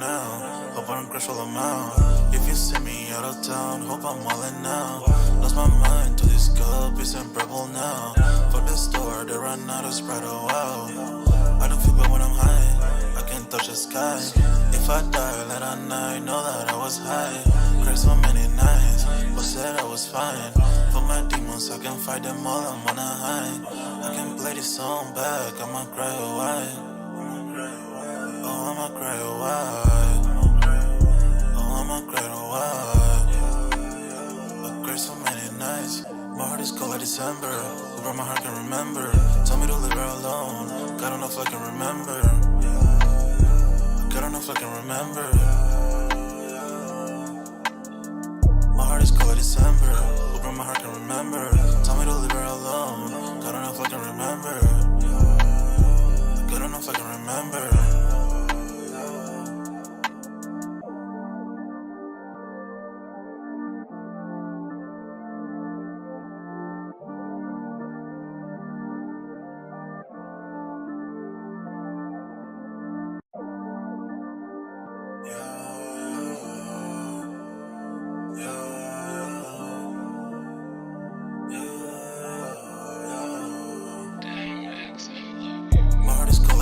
now. Hope I don't crash while I'm out. If you see me out of town, hope I'm wildin' now. Lost my mind to this cup, it's unbearable now. For the store, they run out of Sprite, oh wow. I don't feel bad when I'm high, I can't touch the sky. If I die late at night, know that I was high. Cried so many nights, but said I was fine. For my demons, I can fight them all, I'm on a high. I can play this song back, I'ma cry a while. Oh, I'ma cry a while. Oh, I'ma cry a while. I cried so many nights. My heart is cold like December. Who brought my heart can remember. Tell me to leave her alone. God don't know if I can remember. God don't know if I can remember. My heart is cold like December. Who brought my heart can remember. Tell me to leave her alone. God don't know if I can remember. God don't know if I can remember.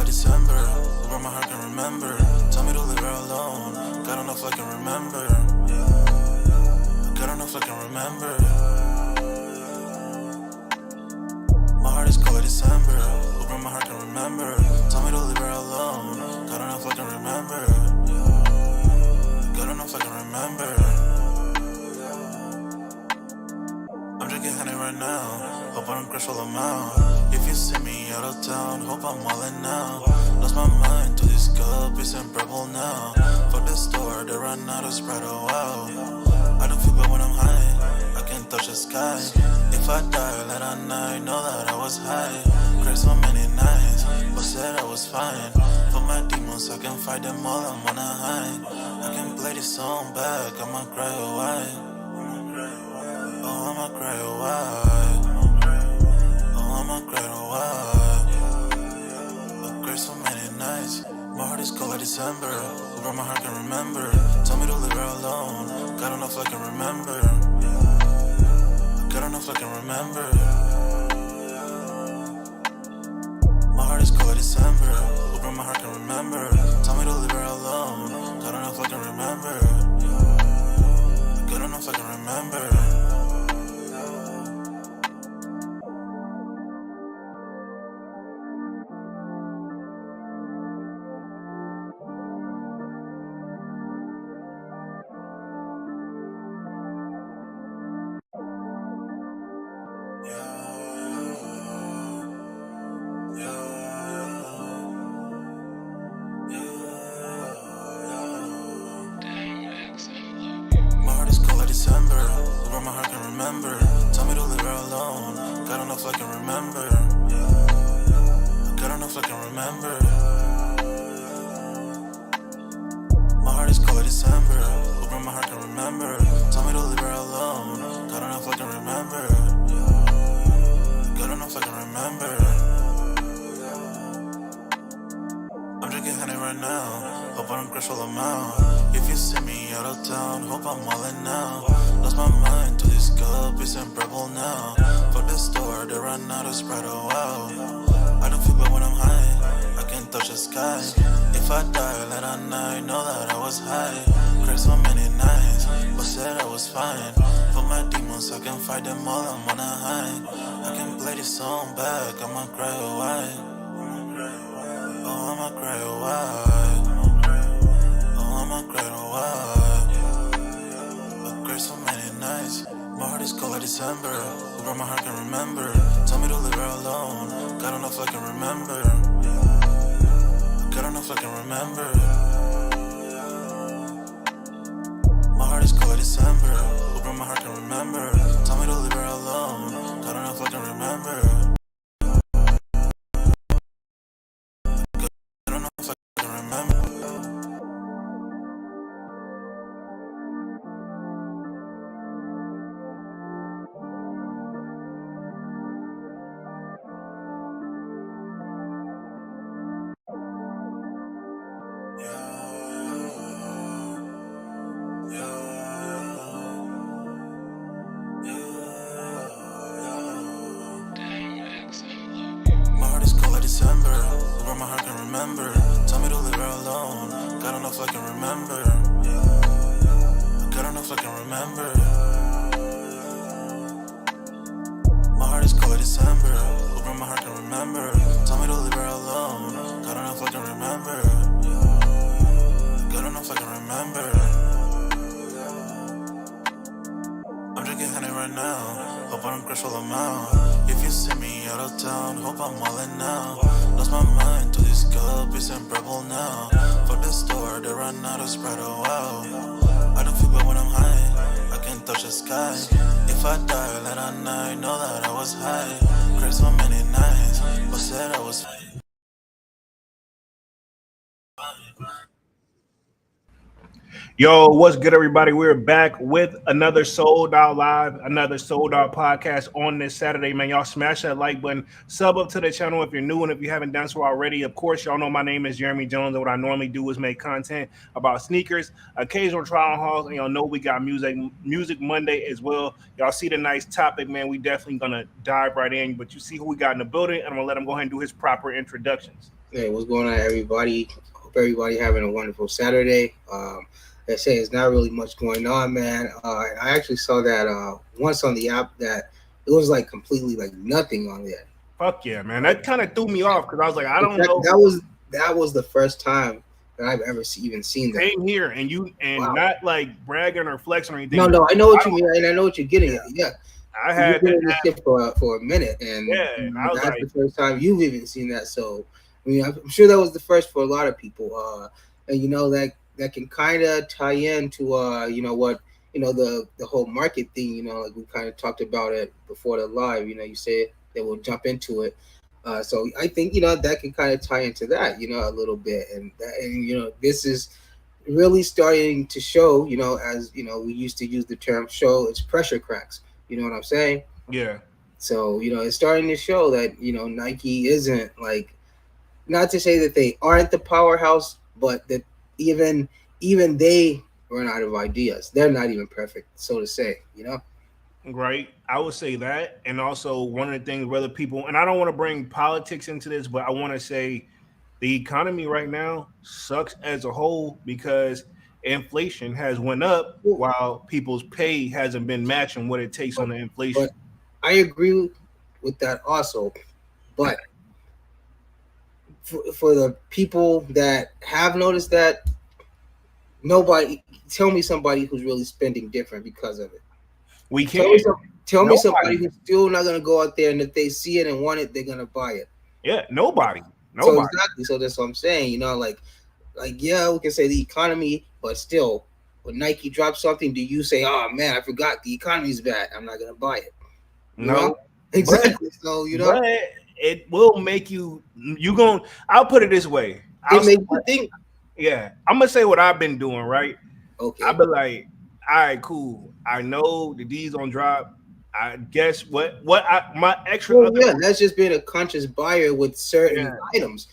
December, where my heart can remember. Tell me to leave her alone. God don't know if I can remember. God don't know if I can remember. My heart is cold like December, where my heart can remember. Tell me to leave her alone. God don't know if I can remember. God don't know if I can remember. I'm drinking honey right now. Hope I don't crash while I'm out. If you see me out of town, hope I'm wildin' now. Lost my mind to this cup, it's unbearable now. For the store, they run out of Sprite, oh wow. I don't feel bad when I'm high, I can't touch the sky. If I die late at night, know that I was high. Cried so many nights, but said I was fine. For my demons, I can fight them all, I'm on a high. I can play this song back, I'ma cry a while. Oh, I'ma cry a while. Oh, I'ma cry a while. I cried so many nights. My heart is cold like December. Where my heart can remember. Tell me to leave her alone. God don't know if I can remember. God don't know if I can remember. My heart is cold like December. Where my heart can remember. Tell me to leave her alone. God don't know if I can remember. God don't know if I can remember. December, where my heart can remember. Tell me to leave her alone. God don't know if I can remember. God don't know if I can remember. My heart is cold like December, where my heart can remember. Tell me to leave her alone. God don't know if I can remember. God don't know if I can remember. I'm drinking honey right now. Hope I don't crash while I'm out. If you see me out of town, hope I'm wildin' now. Lost my mind to this cup, it's unbearable now. For the store, they run out of Sprite, oh wow. I don't feel bad when I'm high, I can't touch the sky. If I die late at night, know that I was high. Cried so many nights, but said I was fine. For my demons, I can fight them all, I'm on a high. I can play this song back, I'ma cry a while. Oh, I'ma cry a while. Oh, I'ma cry a while. I cried so many nights. My heart is cold like December. Where my heart can remember. Tell me to leave her alone. God don't know if I can remember. God don't know if I can remember. My heart is cold like December. Where my heart can remember. Tell me to leave her alone. God don't know if I can remember. I don't know if I can remember. remember. Tell me to leave her alone. God don't know if I can remember. God don't know if I can remember. My heart is cold December. Hoping my heart can remember. Tell me to leave her alone. God don't know if I can remember. God don't know if I can remember. I'm drinking honey right now. Hope I don't crash while I'm out. If you see me out of town, hope I'm wildin' now. Lost my mind to this cup, it's unbearable now. Fuck the store, they run out of Sprite, oh wow. I don't feel bad when I'm high, I can't touch the sky. If I die late at night, know that I was high. Cried so many nights, but said I was fine. Yo, what's good, everybody? We're back with another Sold Out Live, another Sold Out podcast on this Saturday, man. Y'all smash that like button, sub up to the channel if you're new, and if you haven't done so already, of course, y'all know my name is Jeremy Jones, and what I normally do is make content about sneakers, occasional trial hauls, and y'all know we got music Monday as well. Y'all see the nice topic, man. We definitely gonna dive right in, but you see who we got in the building, and I'm gonna let him go ahead and do his proper introductions. Hey, what's going on, everybody? Hope everybody having a wonderful Saturday. They say it's not really much going on, man. And I actually saw that once on the app that it was like completely like nothing on there. Fuck yeah, man. That kind of threw me off because I was like, I don't that, know. That was the first time that I've ever even seen that. Same here, and Wow. not like bragging or flexing or anything. No, I know what you mean, and I know what you're getting at. Yeah, I had you've been in this shit for a minute, and yeah, I was that's like, the first time you've even seen that. So, I mean, I'm sure that was the first for a lot of people. And that can kind of tie into the whole market thing. Like we kind of talked about it before the live. You said that we'll jump into it. So I think that can kind of tie into that a little bit, and this is really starting to show. As we used to use the term show its pressure cracks. You know what I'm saying? yeah, So it's starting to show that Nike isn't like, not to say that they aren't the powerhouse, but that even they run out of ideas. They're not even perfect, so to say. right. I would say that, and also one of the things whether people, and I don't want to bring politics into this, but I want to say the economy right now sucks as a whole because inflation has went up while people's pay hasn't been matching what it takes on the inflation. But I agree with that also. But for the people that have noticed that, nobody tell me somebody who's really spending different because of it. We can't. Tell me somebody who's still not gonna go out there, and if they see it and want it, they're gonna buy it. Yeah, nobody. So exactly. So that's what I'm saying. Like yeah, we can say the economy, but still, when Nike drops something, do you say, "Oh man, I forgot the economy's bad. I'm not gonna buy it." No, exactly. So but it will make you. I'll put it this way. It makes you think. Yeah, I'm gonna say what I've been doing. Right. Okay. I'll be like, all right, cool. I know the D's on drop. I guess my extra. Well, yeah, that's just being a conscious buyer with certain items,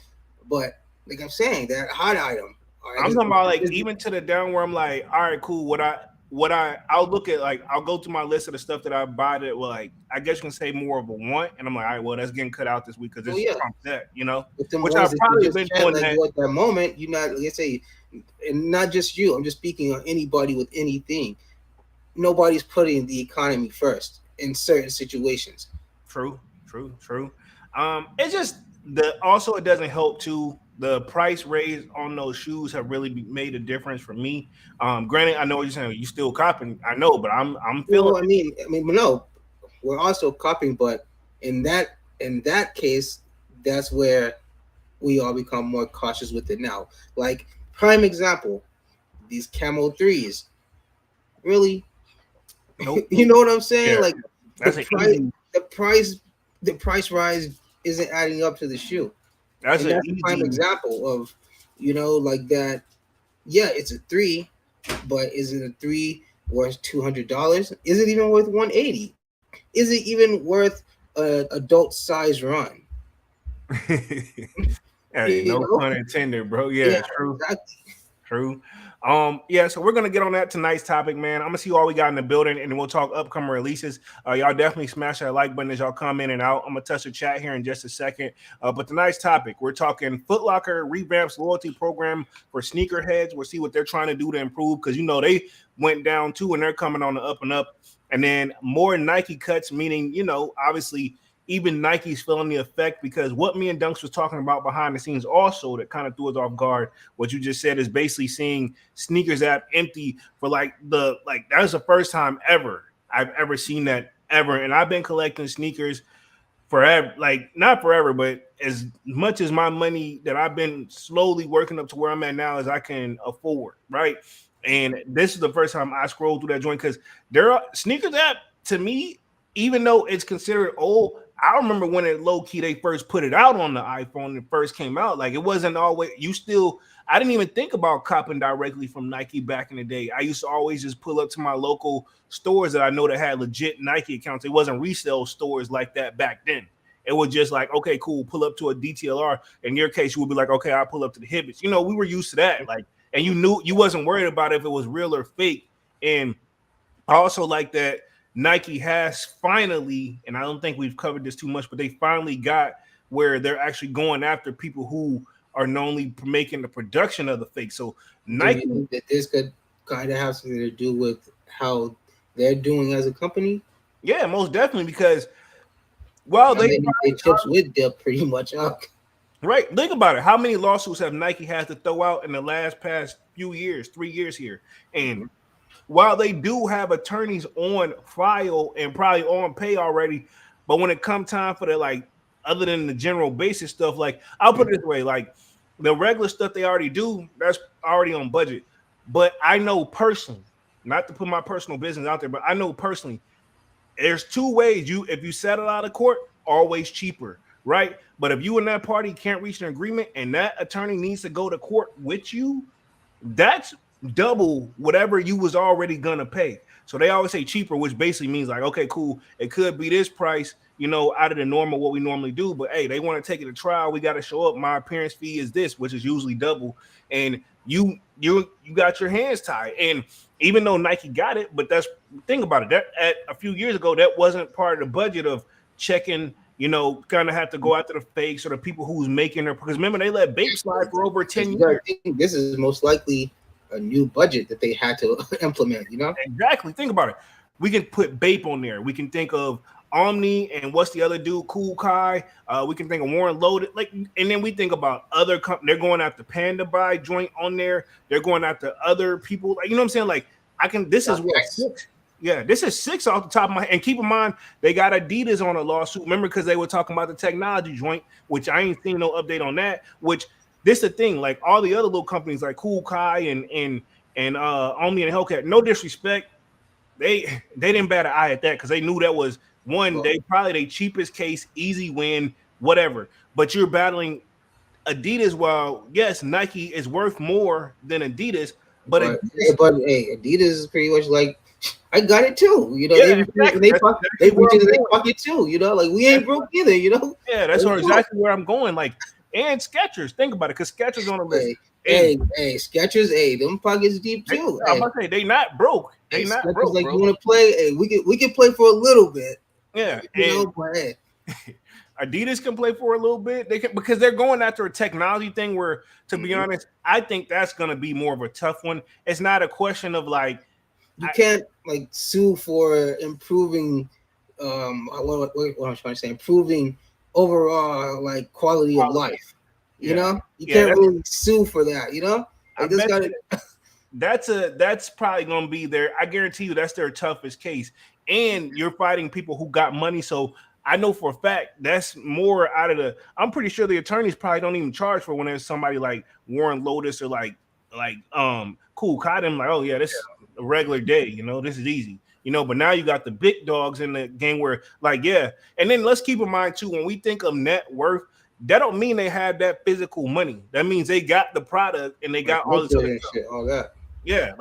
but like I'm saying, that hot item. I'm talking about like even to the down where I'm like, all right, cool. I'll look at, like, I'll go to my list of the stuff that I buy that, well, like, I guess you can say more of a want, and I'm like, all right, well, that's getting cut out this week because it's trumps that, which I've probably been doing that at that moment. You're not, let's say, and not just you. I'm just speaking on anybody with anything. Nobody's putting the economy first in certain situations. True. It's just also it doesn't help too. The price raise on those shoes have really made a difference for me. Granted, I know what you're saying. You still copping, I know, but I'm feeling. Well, I mean, no, we're also copying, but in that case, that's where we all become more cautious with it now. Like prime example, these Camo 3s. Really? Nope. You know what I'm saying? Yeah. Like the price rise isn't adding up to the shoe. That's a prime example of, like that. Yeah, it's a 3, but is it a 3 worth $200? Is it even worth $180? Is it even worth an adult size run? Hey, no pun intended, bro. Yeah, true. Exactly. True. Yeah, so we're gonna get on that tonight's topic, man. I'm gonna see all we got in the building, and then we'll talk upcoming releases. Y'all definitely smash that like button as y'all come in and out. I'm gonna touch the chat here in just a second. But tonight's topic, we're talking Foot Locker Revamps loyalty program for sneakerheads. We'll see what they're trying to do to improve because they went down too, and they're coming on the up and up. And then more Nike cuts, meaning obviously even Nike's feeling the effect because what me and Dunks was talking about behind the scenes also that kind of threw us off guard. What you just said is basically seeing sneakers app empty for that was the first time ever I've ever seen that ever. And I've been collecting sneakers forever, like not forever, but as much as my money that I've been slowly working up to where I'm at now as I can afford, right? And this is the first time I scrolled through that joint because there are sneakers app to me, even though it's considered old. I remember when it low key they first put it out on the iPhone and it first came out. Like it wasn't always I didn't even think about copping directly from Nike back in the day. I used to always just pull up to my local stores that I know that had legit Nike accounts. It wasn't resale stores like that back then. It was just like, okay, cool, pull up to a DTLR. In your case, you would be like, okay, I'll pull up to the Hibbits. We were used to that. Like, and you knew you wasn't worried about if it was real or fake. And I also like that Nike has finally, and I don't think we've covered this too much, but they finally got where they're actually going after people who are normally making the production of the fake. So Nike, do you think that this could kind of have something to do with how they're doing as a company? Yeah, most definitely because they chips with dip pretty much up. Right. Think about it. How many lawsuits have Nike had to throw out in the past few years, 3 years here? And while they do have attorneys on file and probably on pay already, but when it comes time for the other than the general basic stuff, like I'll put it this way, like the regular stuff they already do, that's already on budget. But I know personally, not to put my personal business out there, but I know personally, there's two ways if you settle out of court, always cheaper, right? But if you and that party can't reach an agreement and that attorney needs to go to court with you, that's double whatever you was already gonna pay. So they always say cheaper, which basically means like, okay, cool, it could be this price, out of the normal what we normally do. But hey, they want to take it to trial. We got to show up. My appearance fee is this, which is usually double, and you got your hands tied. And even though Nike got it, but think about it. That at a few years ago, that wasn't part of the budget of checking. Kind of have to go after the fakes or the people who's making their. Because remember, they let Bape slide for over 10 years. I think this is most likely a new budget that they had to implement. Exactly. Think about it. We can put Bape on there. We can think of Omni and what's the other dude, Cool Kai. We can think of Warren Loaded, and then we think about other companies. They're going after Panda Buy joint on there. They're going after other people. Like, you know what I'm saying? Like, this is what 6. Yeah, this is 6 off the top of my head. And keep in mind, they got Adidas on a lawsuit. Remember, because they were talking about the technology joint, which I ain't seen no update on that. Which this is the thing, like all the other little companies like Cool Kai and Omni and Hellcat. No disrespect, they didn't bat an eye at that because they knew that was they probably the cheapest case, easy win, whatever. But you're battling Adidas. While yes, Nike is worth more than Adidas, but Adidas is pretty much like, I got it too. They reach into their pocket too. Like we ain't broke either. Yeah, that's exactly where I'm going. Like, and Skechers, think about it, because Skechers on the list. Hey, Skechers, them pockets deep too. I'm about to say they not broke. They not broke. Like, bro. you want to play? Hey, we can play for a little bit. Yeah, but hey. Adidas can play for a little bit. They can, because they're going after a technology thing where, to be honest, I think that's going to be more of a tough one. It's not a question of like you can't sue for improving what I'm trying to say, improving overall quality of life. You can't really sue for that. That's probably going to be there. I guarantee you that's their toughest case. And you're fighting people who got money, so I know for a fact that's more out of the. I'm pretty sure the attorneys probably don't even charge for when there's somebody like Warren Lotus or like Cool Kai. Them like, oh yeah, this is a regular day. This is easy. But now you got the big dogs in the game where and then let's keep in mind too, when we think of net worth, that don't mean they have that physical money. That means they got the product and they got all this other stuff. Shit, all that. Yeah,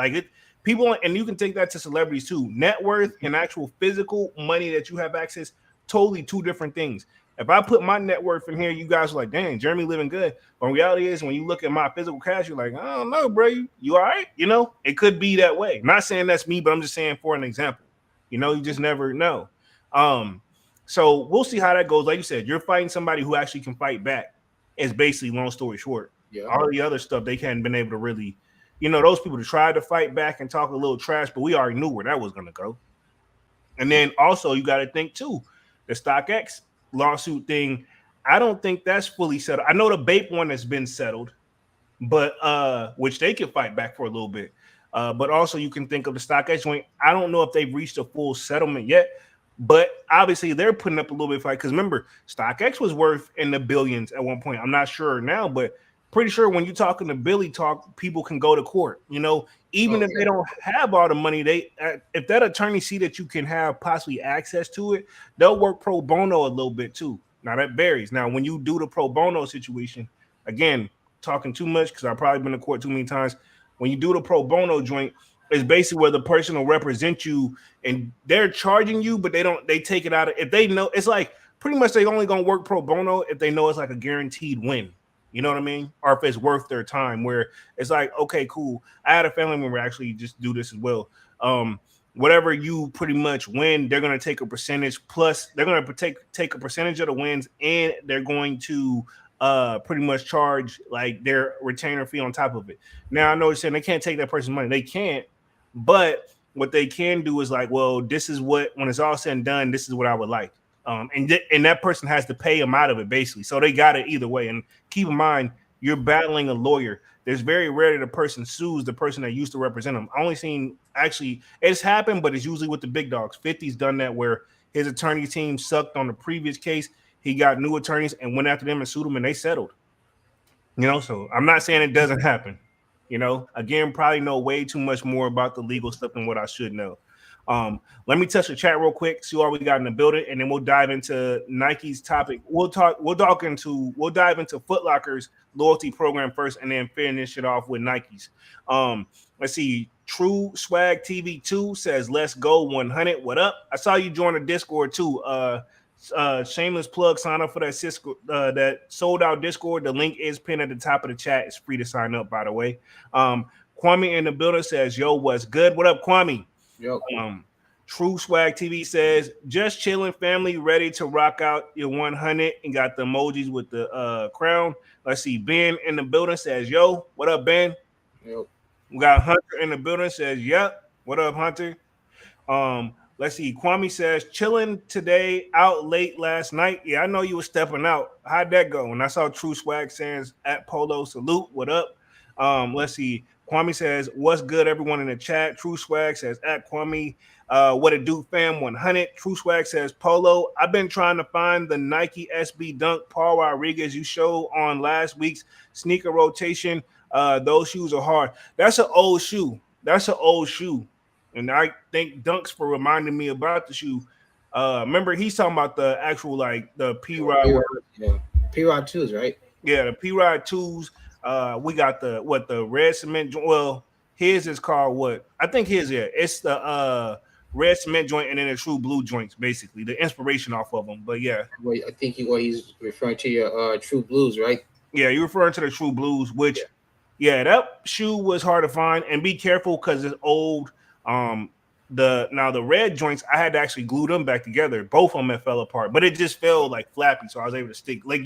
people, and you can take that to celebrities too. Net worth and actual physical money that you have access, totally two different things. If I put my net worth in here, you guys are like, dang, Jeremy living good. But reality is, when you look at my physical cash, you're like, I don't know, bro. You all right? It could be that way. Not saying that's me, but I'm just saying for an example. You just never know. Um, so we'll see how that goes. Like you said, you're fighting somebody who actually can fight back. It's basically, long story short. Yeah. All the other stuff they hadn't been able to really, those people that tried to fight back and talk a little trash, but we already knew where that was gonna go. And then also you got to think too, the StockX lawsuit thing. I don't think that's fully settled. I know the Bape one has been settled, but which they can fight back for a little bit. But also you can think of the StockX joint. I don't know if they've reached a full settlement yet, but obviously they're putting up a little bit of fight because remember, StockX was worth in the billions at one point. I'm not sure now, but pretty sure when you're talking to Billy Talk, people can go to court. Even if they don't have all the money, they if that attorney see that you can have possibly access to it, they'll work pro bono a little bit too. Now that varies. Now when you do the pro bono situation, again, talking too much because I've probably been to court too many times. When you do the pro bono joint, it's basically where the person will represent you and they're charging you, but they take it out of if they know it's like pretty much they only gonna work pro bono if they know it's like a guaranteed win. You know what I mean? Or if it's worth their time, where it's like, okay, cool. I had a family member actually just do this as well. Whatever you pretty much win, they're going to take a percentage. Plus, they're going to take a percentage of the wins, and they're going to pretty much charge like their retainer fee on top of it. Now, I know you're saying they can't take that person's money. They can't, but what they can do is like, well, this is what when it's all said and done, this is what I would like. And that person has to pay them out of it basically. So they got it either way. And keep in mind, you're battling a lawyer. There's very rare that a person sues the person that used to represent them. I only seen actually it's happened, but it's usually with the big dogs. 50's done that where his attorney team sucked on the previous case. He got new attorneys and went after them and sued them, and they settled. So I'm not saying it doesn't happen. Again, probably know way too much more about the legal stuff than what I should know. Let me touch the chat real quick, see what we got in the building, and then we'll dive into Nike's topic. We'll dive into Foot Locker's loyalty program first, and then finish it off with Nike's. Let's see. True Swag TV 2 says, "Let's go 100." What up? I saw you join the Discord too. Shameless plug. Sign up for that sold out Discord. The link is pinned at the top of the chat. It's free to sign up, by the way. Kwame in the building says, "Yo, what's good? What up, Kwame?" Yo. True Swag TV says, "Just chilling, family, ready to rock out your 100," and got the emojis with the crown. Let's see. Ben in the building says, "Yo, what up, Ben?" Yo. We got Hunter in the building says, "Yep, what up, Hunter?" Let's see. Kwame says, "Chilling today, out late last night." Yeah, I know you were stepping out. How'd that go? And I saw True Swag says at Polo Salute. What up? Let's see. Kwame says, "What's good, everyone in the chat?" True Swag says at Kwame, "What it do, fam 100." True Swag says, "Polo, I've been trying to find the Nike SB Dunk Paul Rodriguez you showed on last week's sneaker rotation. Those shoes are hard." That's an old shoe. And I think Dunks for reminding me about the shoe. Remember, he's talking about the actual like the P Rod. Yeah. P Rod 2s, right? Yeah, the P Rod 2s. We got the red cement. Well, his is called what? I think his it's the red cement joint and then the true blue joints, basically the inspiration off of them. But yeah, Wait, I think he's referring to your True Blues, right? Yeah, you're referring to the True Blues, which that shoe was hard to find, and be careful because it's old. The red joints, I had to actually glue them back together. Both of them fell apart, but it just fell like flappy, so I was able to stick. Like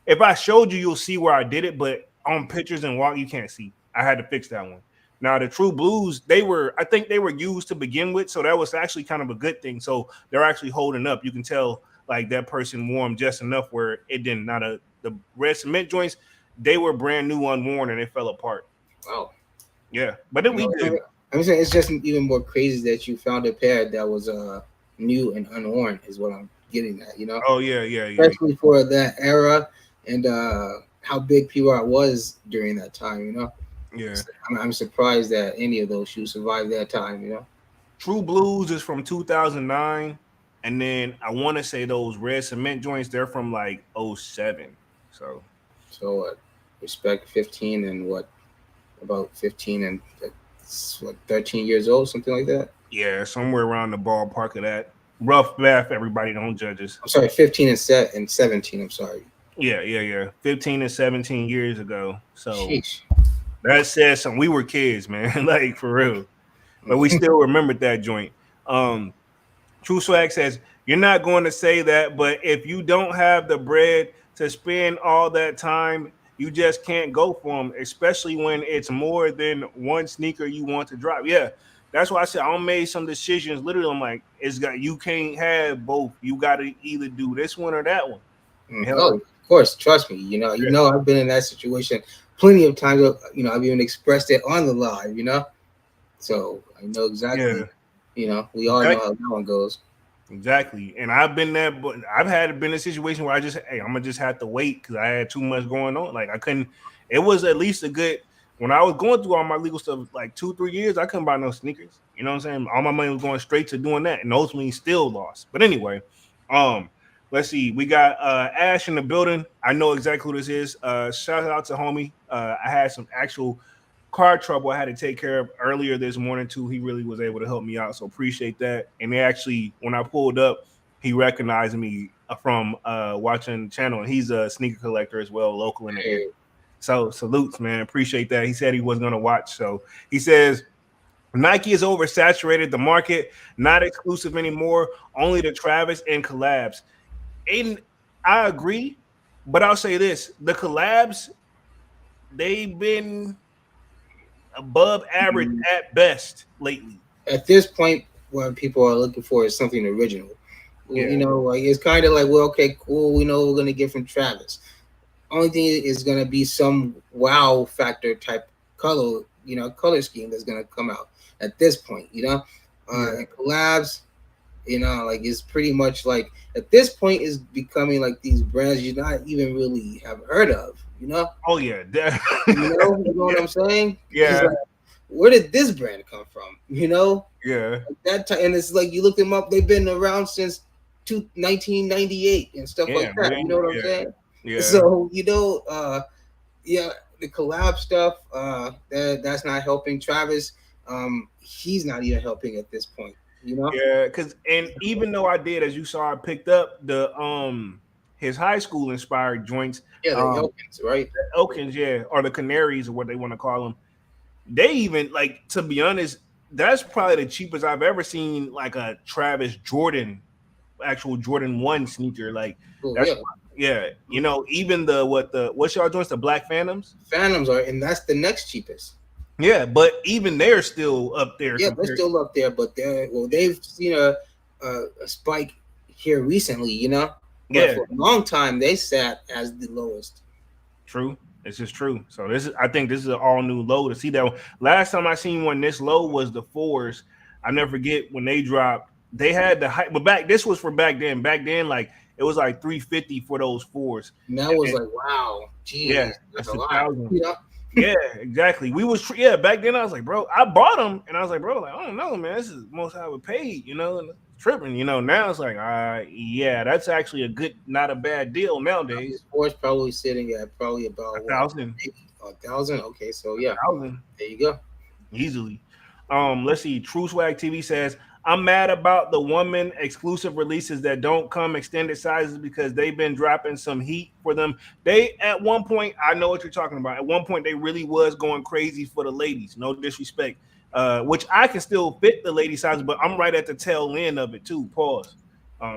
if I showed you, you'll see where I did it, but on pictures and walk, you can't see. I had to fix that one. Now the True Blues, I think they were used to begin with, so that was actually kind of a good thing. So they're actually holding up. You can tell like that person wore them just enough where it didn't. Now the red cement joints, they were brand new, unworn, and they fell apart. Wow. Yeah, but then we did. I'm saying it's just even more crazy that you found a pair that was new and unworn is what I'm getting at. Oh yeah. Especially for that era and how big P-Rod was during that time. Yeah. I'm surprised that any of those shoes survived that time. True Blues is from 2009, and then I want to say those red cement joints, they're from like 07. So what? Respect 15 and what? About 15 and 13 years old, something like that. Yeah, somewhere around the ballpark of that. Rough math, everybody. Don't judge us. I'm sorry, 15 and 17. I'm sorry. Yeah. 15 and 17 years ago. So Sheesh. that says something. We were kids, man. Like for real. But we still remembered that joint. Um, True Swag says, you're not going to say that, but if you don't have the bread to spend all that time, you just can't go for them, especially when it's more than one sneaker you want to drop. Yeah, that's why I said I made some decisions. Literally, I'm like, it's got you can't have both. You got to either do this one or that one. Oh, Hell, of course. Trust me. I've been in that situation plenty of times. I've even expressed it on the live. So I know exactly. yeah. We all know how that one goes. Exactly, and I've been there, but I've had been in a situation where I'm gonna just have to wait because I had too much going on. Like I couldn't. It was at least a good when I was going through all my legal stuff, like 2-3 years. I couldn't buy no sneakers. You know what I'm saying? All my money was going straight to doing that, and ultimately still lost. But anyway, um, let's see. We got Ash in the building. I know exactly who this is. Shout out to homie. I had some actual car trouble I had to take care of earlier this morning too. He really was able to help me out, so appreciate that. And they actually, when I pulled up, he recognized me from watching the channel, and he's a sneaker collector as well, local in the area. So salutes, man. Appreciate that. He said he was gonna watch, so he says Nike is oversaturated the market, not exclusive anymore, only the Travis and collabs. And I agree, but I'll say this: the collabs they've been above average at best lately. At this point, what people are looking for is something original. Yeah. Like it's kind of like, well, okay, cool. We know what we're gonna get from Travis. Only thing is gonna be some wow factor type color scheme that's gonna come out at this point. And collabs. Like it's pretty much like at this point is becoming like these brands you not even really have heard of. Oh yeah. You know what I'm saying? Yeah. It's like, where did this brand come from? Yeah. That time, and it's like you look them up. They've been around since 1998 and stuff like that. Man. You know what I'm saying? Yeah. So yeah, the collab stuff that's not helping Travis. He's not even helping at this point. Yeah, and even though I did, as you saw, I picked up the his high school inspired joints. Yeah, the Elkins, right? The Elkins, yeah, or the Canaries, or what they want to call them. They even like, to be honest, that's probably the cheapest I've ever seen like a Travis Jordan, actual Jordan 1 sneaker. Like that's yeah. Even what's y'all joints, the Black Phantoms? Phantoms are, and that's the next cheapest. Yeah, but even they're still up there. Yeah, they're still up there, but they've seen a spike here recently, But for a long time they sat as the lowest. True. This is true. So I think this is an all new low to see that one. Last time I seen one this low was the fours. I never forget when they dropped. They had the hype, but this was for back then. Back then, like it was like $350 for those fours. And that was like, wow, geez, yeah, that's $1,000. Yeah. Yeah, exactly. Back then I was like, bro, I bought them, and I was like, bro, like I don't know, man, this is the most I would pay, and tripping, now it's like, yeah, that's actually not a bad deal nowadays. Sports probably sitting at probably about $1,000. $1,000. Okay, so yeah, $1,000. There you go. Easily. Let's see. True Swag TV says, I'm mad about the woman exclusive releases that don't come extended sizes because they've been dropping some heat for them. They, at one point, I know what you're talking about. At one point, they really was going crazy for the ladies. No disrespect. Which I can still fit the lady sizes, but I'm right at the tail end of it too. Pause.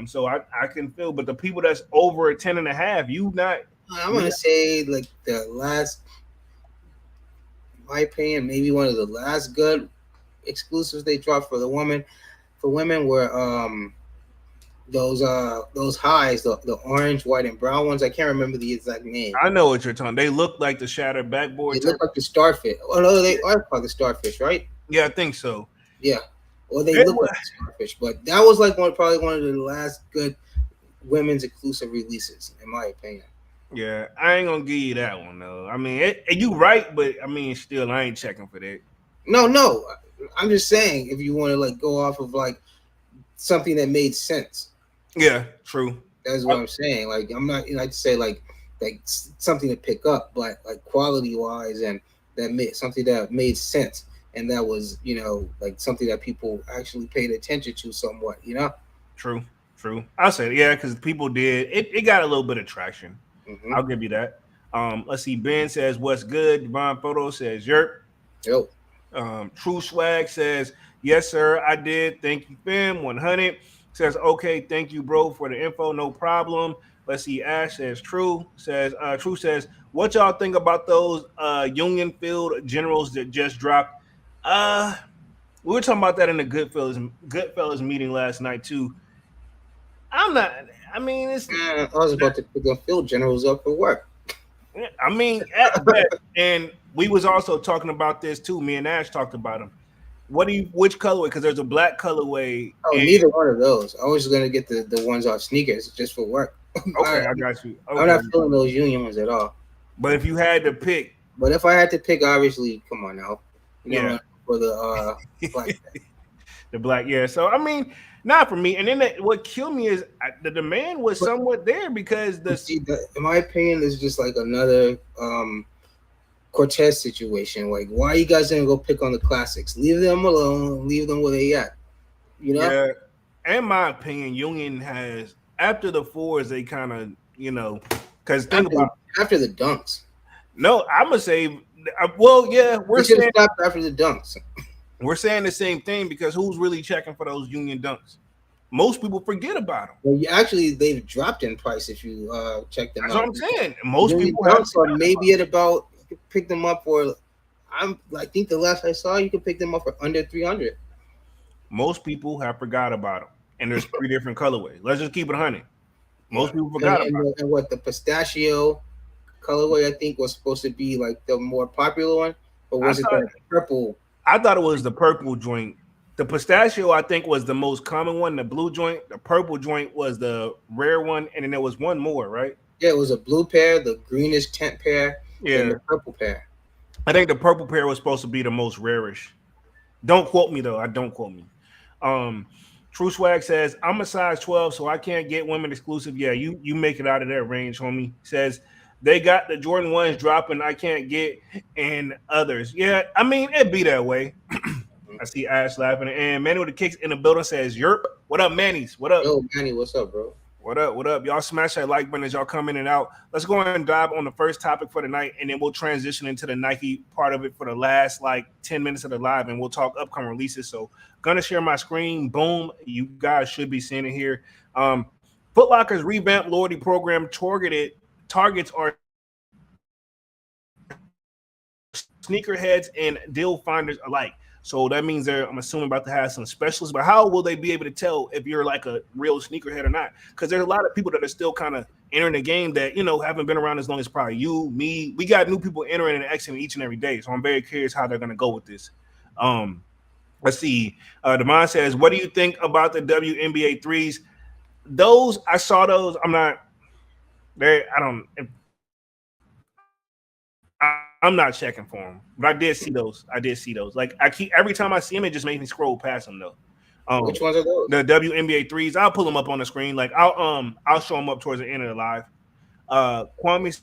So I can feel, but the people that's over a 10 and a half, I'm gonna say like the last, in my opinion, maybe one of the last good exclusives they dropped for women were those highs, the orange, white, and brown ones. I can't remember the exact name. I know what you're talking. They look like the shattered backboard. They look like the starfish. Oh no, they are called the starfish, right? Yeah, I think so. Yeah. Well, they look like the starfish, but that was like probably one of the last good women's exclusive releases, in my opinion. Yeah, I ain't gonna give you that one though. I mean, you right, but I mean, still, I ain't checking for that. No, I'm just saying if you want to like go off of like something that made sense. Yeah, true. That's what I'm saying. Like I'm not like to say like something to pick up, but like quality wise, and that made something that made sense, and that was like something that people actually paid attention to somewhat. True, true. I'll say yeah, because people did it got a little bit of traction. Mm-hmm. I'll give you that. Let's see. Ben says, "What's good?" Divine Photo says, "Yerp." Yo. True Swag says, "Yes, sir, I did. Thank you, fam. 100 says, "Okay, thank you, bro, for the info. No problem." Let's see. Ash says, True says, "What y'all think about those Union Field Generals that just dropped?" Uh, we were talking about that in the Goodfellas meeting last night too. I'm not. I mean, it's. I was about to pick the field generals up for work. I mean, at best. And we was also talking about this too. Me and Ash talked about them. Which colorway? Because there's a black colorway. Oh, And neither one of those. I was gonna get the ones off sneakers just for work. okay, I got you. I'm Okay, not feeling those union ones at all. but if you had to pick, But if I had to pick, obviously, come on now, you yeah, know, for the black. the black, yeah. So I mean, not for me. And then what killed me is the demand was But somewhat there because see, in my opinion, is just like another Cortez situation. Like, why you guys didn't go pick on the classics? Leave them alone. Leave them where they at. You know. yeah. In my opinion, Union has after the fours they kind of because think After about after the dunks, no, I'm gonna say well, yeah, they should have stopped after the dunks. we're saying the same thing because who's really checking for those Union dunks? Most people forget about them. Well, actually, they've dropped in price if you check them That's out. what I'm saying. Most Union people have dunks are maybe at about you can pick them up for. I think the last I saw you could pick them up for under 300. most people have forgot about them, and there's three different colorways. Let's just keep it 100. Yeah. Most people forgot about it. And what the pistachio colorway I think was supposed to be like the more popular one, or was it the purple? I thought it was the purple joint. The pistachio, I think, was the most common one. The blue joint, the purple joint was the rare one, and then there was one more, right? Yeah, it was a blue pair, the greenish tent pair, and Yeah, the purple pair. I think the purple pair was supposed to be the most rarish. Don't quote me though. I don't quote me. Um, True Swag says I'm a size 12, so I can't get women exclusive. Yeah, you make it out of that range, homie. Says they got the Jordan ones dropping. I can't get and others. Yeah, I mean it'd be that way. I see Ash laughing, and Manny with the kicks in the building says, "Yerp, what up, Manny's? What up? Yo, Manny, what's up, bro? What up? What up? Y'all smash that like button as y'all come in and out. Let's go and dive on the first topic for the night, and then we'll transition into the Nike part of it for the last like 10 minutes of the live, and we'll talk upcoming releases. So, gonna share my screen. Boom, you guys should be seeing it here. Foot Locker's revamped loyalty program targets are sneakerheads and deal finders alike. So that means I'm assuming, about to have some specialists. But how will they be able to tell if you're like a real sneakerhead or not? Because there's a lot of people that are still kind of entering the game that, haven't been around as long as probably you, me. We got new people entering and exiting each and every day. So I'm very curious how they're going to go with this. Let's see. Devon says, what do you think about the WNBA threes? Those, I saw those. I'm not there. I'm not checking for them, but I did see those. Like every time I see them, it just makes me scroll past them though. Which ones are those? The WNBA threes. I'll pull them up on the screen. Like I'll show them up towards the end of the live. Kwame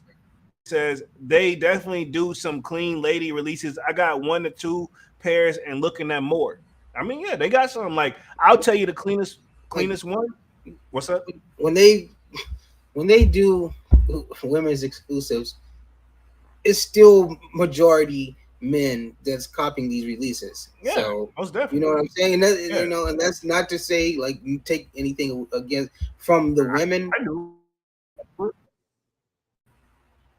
says they definitely do some clean lady releases. I got 1 to 2 pairs and looking at more. I mean, yeah, they got some. Like I'll tell you the cleanest one. What's up? When they do women's exclusives, it's still majority men that's copying these releases. Yeah, so most definitely. You know what I'm saying? And that's not to say like you take anything against from the women. I do.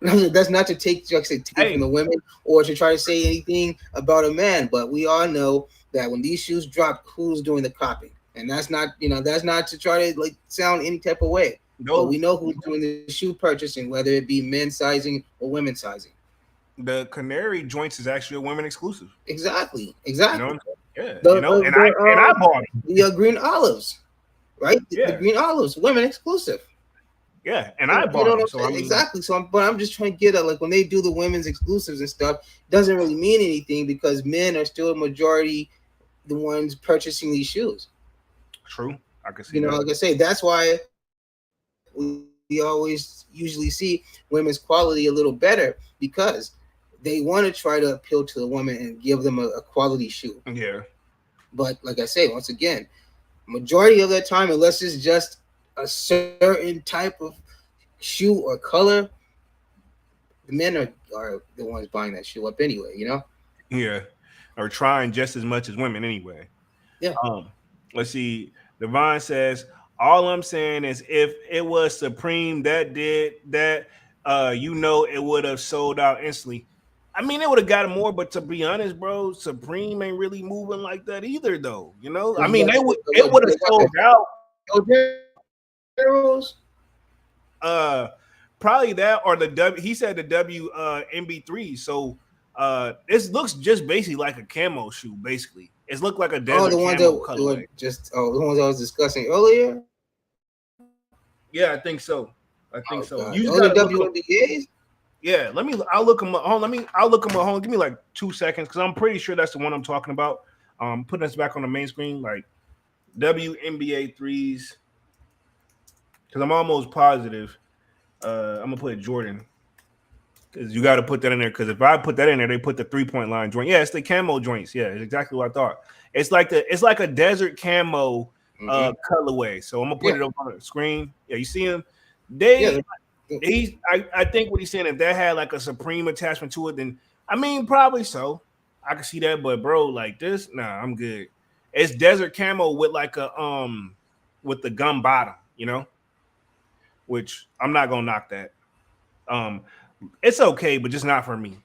That's not to take from the women or to try to say anything about a man, but we all know that when these shoes drop, who's doing the copying, and that's not to try to like sound any type of way. No, but we know who's doing the shoe purchasing, whether it be men's sizing or women's sizing. The Canary joints is actually a women exclusive. Exactly. Yeah, and I bought it. The green olives, right? The green olives, women exclusive. Yeah, and I bought it. So exactly. So, I'm just trying to get at like when they do the women's exclusives and stuff, it doesn't really mean anything because men are still a majority, the ones purchasing these shoes. True, I can see. Like I say, that's why we always usually see women's quality a little better because they want to try to appeal to the woman and give them a quality shoe. Yeah. But like I say, once again, majority of the time, unless it's just a certain type of shoe or color, the men are the ones buying that shoe up anyway. Yeah, or trying just as much as women anyway. Yeah. Let's see. Devon says, all I'm saying is if it was Supreme that did that, it would have sold out instantly. I mean, it would have gotten more, but to be honest, bro, Supreme ain't really moving like that either, though. I mean, it would have They got sold out. generals. Uh, Probably that or the W. He said the W MB3. So this looks just basically like a camo shoe. Basically, it's looked like a desert The ones camo that were colorway. just the ones I was discussing earlier. Yeah, I think so. Oh god, You the just only gotta look up. WNBAs. Yeah, let me. I'll look them up. Hold on, I'll look them up. Hold on, give me like 2 seconds because I'm pretty sure that's the one I'm talking about. Putting us back on the main screen, like WNBA threes, because I'm almost positive. I'm gonna put Jordan because you got to put that in there. Because if I put that in there, they put the 3-point line joint. Yeah, it's the camo joints. Yeah, it's exactly what I thought. It's like a desert camo colorway. So I'm gonna put it up on the screen. Yeah, you see them? Yeah. I think what he's saying, if that had like a Supreme attachment to it, then I mean probably so. I can see that, but bro, like this, nah, I'm good. It's desert camo with like a with the gum bottom, which I'm not gonna knock that. Um, it's okay, but just not for me,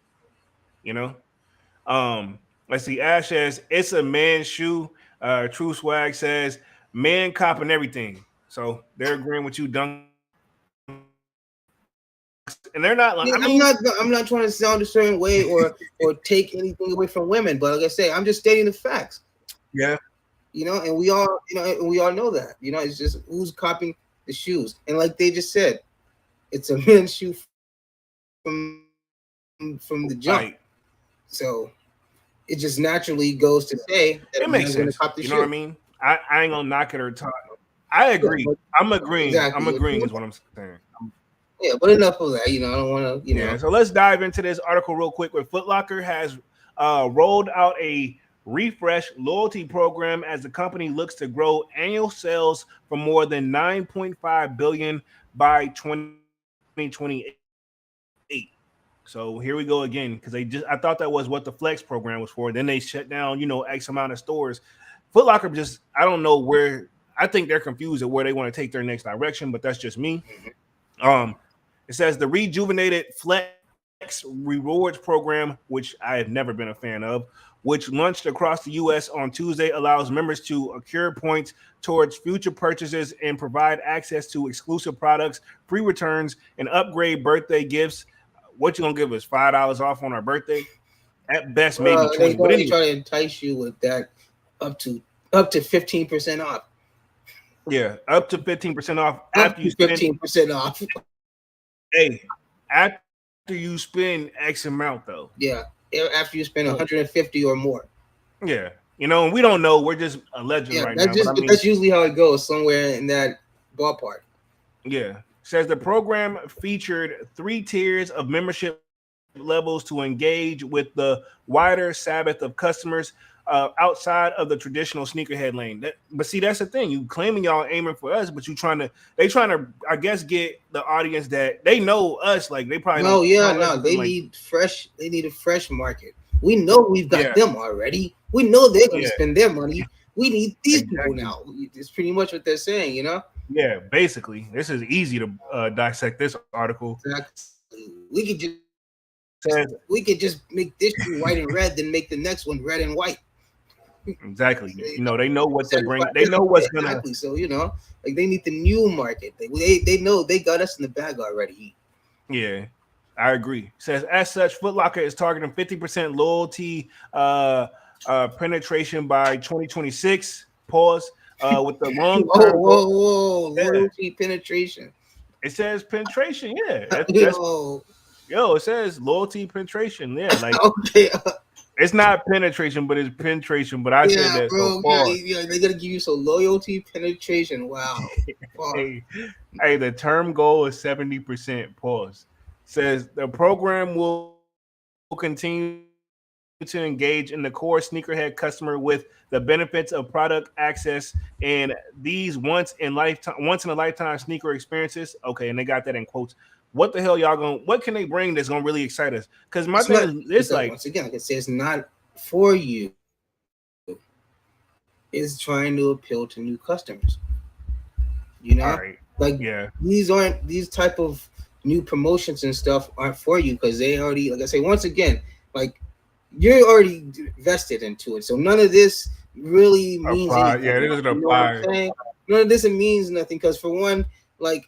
you know. Let's see. Ash says it's a man's shoe. True Swag says man copping everything. So they're agreeing with you, Dunk. And they're not like I'm not trying to sound a certain way or take anything away from women, but like I say, I'm just stating the facts. yeah, And we all know that. It's just who's copying the shoes, and like they just said, it's a men's shoe from the jump. right. So it just naturally goes to say that It makes sense. You know what I mean? I ain't gonna knock it or talk. I agree. I'm agreeing. Exactly. I'm agreeing is what I'm saying. Yeah, but enough of that. I don't want to. Yeah. So let's dive into this article real quick. Where Foot Locker has rolled out a refresh loyalty program as the company looks to grow annual sales for more than 9.5 billion by 2028. So here we go again because I thought that was what the flex program was for. Then they shut down, X amount of stores. Foot Locker I don't know where. I think they're confused at where they want to take their next direction, but that's just me. It says the rejuvenated Flex Rewards program, which I have never been a fan of, which launched across the U.S. on Tuesday, allows members to accrue points towards future purchases and provide access to exclusive products, free returns, and upgrade birthday gifts. What you gonna give us? $5 off on our birthday? At best, maybe 20. But anyway, try to entice you with that up to 15% off. Yeah, up to 15% off after you 15% off. Hey, after you spend X amount though. Yeah, after you spend 150 or more. Yeah, and we don't know. We're just alleging right now. That's usually how it goes, somewhere in that ballpark. Yeah, says the program featured 3 tiers of membership levels to engage with the wider sabbath of customers outside of the traditional sneakerhead lane. But see, that's the thing. You claiming y'all aiming for us, but they trying to, I guess, get the audience that they know us. Like they probably they need fresh. They need a fresh market. We know we've got them already. We know they're going to spend their money. We need these people now. It's pretty much what they're saying, Yeah, basically, this is easy to dissect this article. Exactly. We could just make this white and red, then make the next one red and white. Exactly. They know what to bring. They know what's gonna. So like they need the new market. They know they got us in the bag already. Yeah, I agree. Says as such, Foot Locker is targeting 50% loyalty penetration by 2026. Pause. With the long term. Loyalty penetration. It says penetration. Yeah. It says loyalty penetration. Yeah, like okay. It's not penetration, but it's penetration. But I said that so far. Yeah, they're gonna give you some loyalty penetration. Wow. hey, the term goal is 70%. Pause. Says the program will continue to engage in the core sneakerhead customer with the benefits of product access and these once in a lifetime sneaker experiences. Okay, and they got that in quotes. What the hell y'all going? What can they bring that's gonna really excite us? Because my It's thing not. is this, Like, like, once again, like I said, it's not for you. It's trying to appeal to new customers. You know, all right, like yeah, these type of new promotions and stuff aren't for you because they already, like I say, once again, like you're already vested into it. So none of this really means apply. anything. Yeah, it doesn't You know what I'm apply. saying? None of this means nothing because for one, like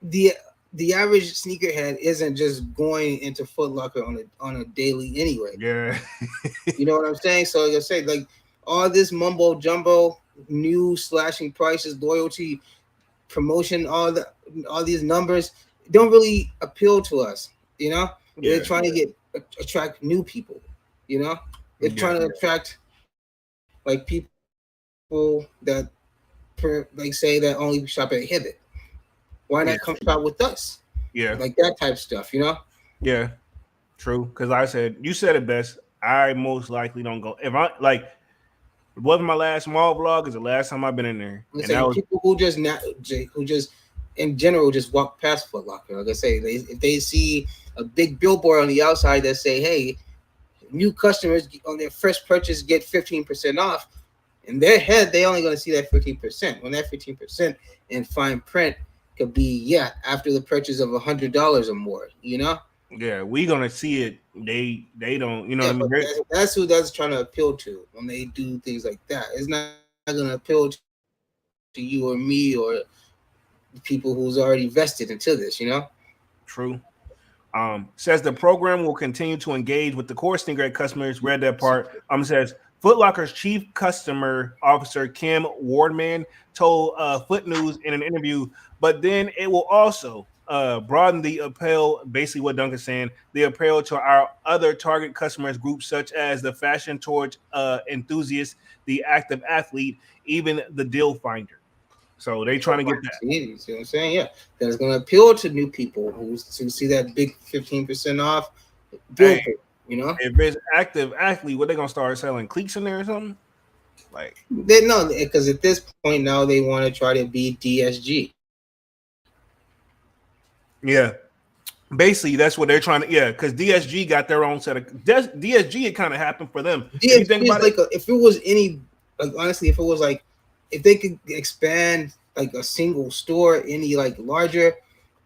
the the average sneakerhead isn't just going into Foot Locker on a daily anyway. Yeah, You know what I'm saying? So like I said, like all this mumbo jumbo, new slashing prices, loyalty, promotion, all these numbers don't really appeal to us. You know, they're yeah, trying to attract new people. You know, they're yeah, trying to attract like people that like say that only shop at Hibbett. Why not come yeah, shop with us? Like yeah, that type stuff. You know? yeah. True, because I said you said it best. I most likely don't go if I like. It wasn't my last mall vlog. Is the last time I've been in there, I'm and that saying was people who just in general just walk past Foot Locker. Like I say, if they see a big billboard on the outside that say, "Hey, new customers on their first purchase get 15% off," in their head they only going to see that 15%. When that 15% in fine print could be after the purchase of $100 or more. You know. yeah. We gonna see it. They don't. You know Yeah, what I mean? but that's who that's trying to appeal to when they do things like that. It's not going to appeal to you or me or people who's already vested into this. You know. True. Says the program will continue to engage with the core Stingray customers. Read that part. Says Foot Locker's chief customer officer Kim Wardman told Foot News in an interview. But then it will also broaden the appeal. Basically, what Duncan's saying, the appeal to our other target customers groups, such as the fashion torch enthusiast, the active athlete, even the deal finder. So they trying to get that. See what I'm saying? Yeah, that's going to appeal to new people who see that big 15% off Hey, billboard. You know, if it's active athlete, what they gonna start selling cleats in there or something? Like, they know because at this point now they want to try to be DSG. yeah, basically that's what they're trying to. Yeah, because DSG got their own set of DSG. It kind of happened for them. If you DSG think is about like it, if it was any like honestly, if it was like if they could expand like a single store any like larger,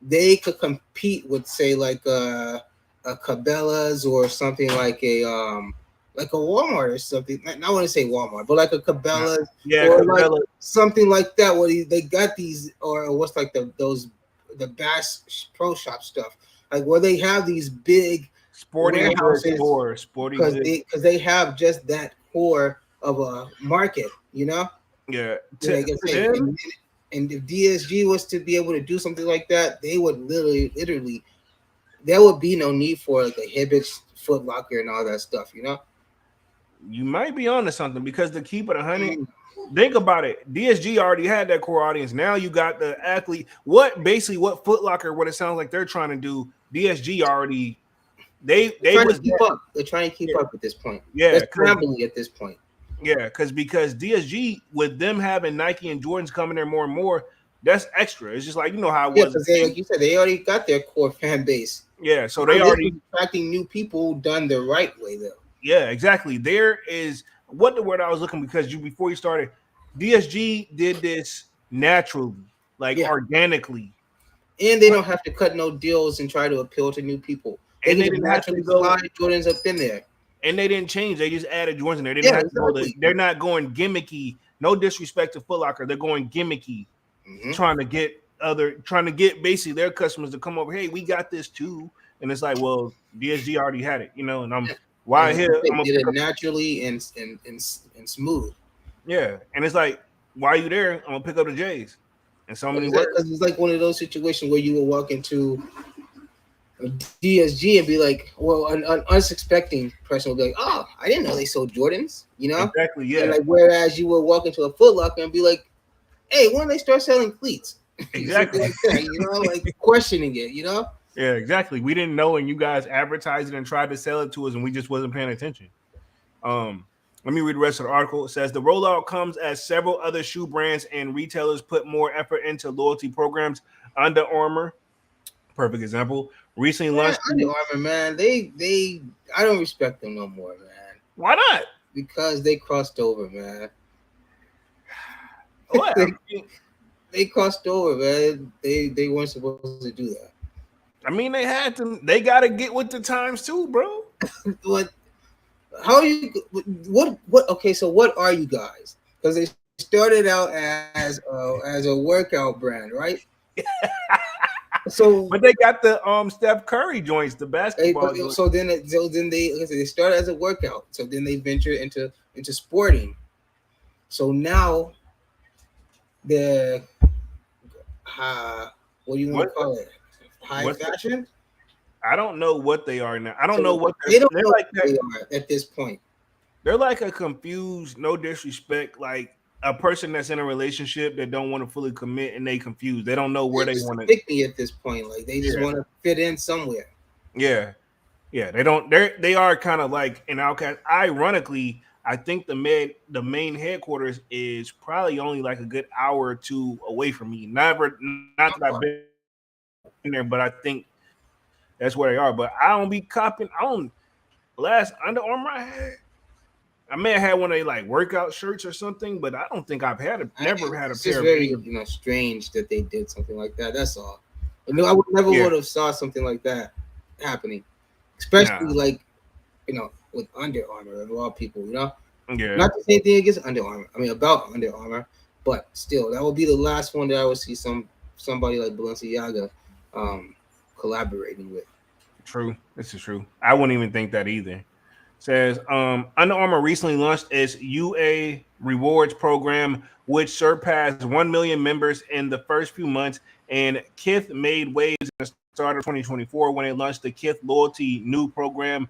they could compete with say like a Cabela's or something like a Walmart or something. I want to say Walmart, but like a Cabela's yeah, or like Cabela, something like that. Where they got these or what's like the Bass Pro Shop stuff, like where they have these big Sporting Goods warehouses store, Sporting because Goods. they have just that core of a market, you know. Yeah, Like I to say, them, and if DSG was to be able to do something like that, they would literally, there would be no need for like a Hibbett's, Foot Locker, and all that stuff, you know. you might be onto something because to keep it 100. Mm. Think about it. DSG already had that core audience. Now you got the athlete. What Foot Locker? What it sounds like they're trying to do. DSG already. They Trying to was keep that. up. They're trying to keep Yeah, up at this point. yeah, They're scrambling at this point. yeah, because DSG with them having Nike and Jordans coming there more and more, that's extra. It's just like you know how it Yeah, was. because they, like you said, they already got their core fan base. Yeah, so Now they this already. is attracting new people done the right way, though. Yeah, exactly. There is what the word I was looking because you before you started, DSG did this naturally, like Yeah, organically, and they don't have to cut no deals and try to appeal to new people. They and can they just didn't have to naturally go. slide Jordans up in there. And they didn't change. They just added Jordans in there. They didn't Yeah, have to go. exactly. They're not going gimmicky. No disrespect to Foot Locker. They're going gimmicky, Mm-hmm. trying to get basically their customers to come over. Hey, we got this too. And it's like, well, DSG already had it, and I'm why And here they I'm gonna did pick it up. naturally and smooth. Yeah, and it's like, why are you there? I'm gonna pick up the J's. In so many words. Because it's like one of those situations where you will walk into a DSG and be like, well, an unsuspecting person will be like, oh, I didn't know they sold Jordans, you know? Exactly. And Yeah. like, whereas you will walk into a Foot Locker and be like, hey, when they start selling cleats? Something Exactly. like that, like questioning it, you know? Yeah, exactly. We didn't know, and you guys advertised it and tried to sell it to us, and we just wasn't paying attention. Um, Let me read the rest of the article. It says the rollout comes as several other shoe brands and retailers put more effort into loyalty programs. Under Armour, perfect example, recently Man, launched. Under Armour, man, they I don't respect them no more, man, Why not? because they crossed over, man. What? they, they crossed over, man. They weren't supposed to do that. I mean, they had to. They got to get with the times too, bro. What? How are you? What? Okay, so what are you guys? Because they started out as a workout brand, right? So But they got the Steph Curry joints, the basketball joints. they started as a workout. So then they venture into sporting. So now the what do you want What? to call it? High What's the, fashion. I don't know what they are now. I don't know So what they don't they're know like. what they are at this point. They're like a confused, no disrespect, like a person that's in a relationship that don't want to fully commit and they confused. They don't know where They're they just want to. pick me at this point. Like they just Yeah, want to fit in somewhere. yeah, yeah. They don't. They are kind of like an outcast. Ironically, I think the main headquarters is probably only like a good hour or two away from me. Not that I've been there, but I think that's where they are. But I don't be copping. I don't last Under Armour I may have had one of they like workout shirts or something, but I don't think I've never had a It's pair just of very any. strange that they did something like that. That's all. I would never Yeah, would have saw something like that happening, especially nah, like with Under Armour of all people. yeah, Not to say anything against Under Armour. I mean about Under Armour, but still, that would be the last one that I would see somebody like Balenciaga um, collaborating with. true. This is true. I wouldn't even think that either. Says Under Armour recently launched its UA rewards program, which surpassed 1 million members in the first few months. And Kith made waves in the start of 2024 when it launched the Kith Loyalty new program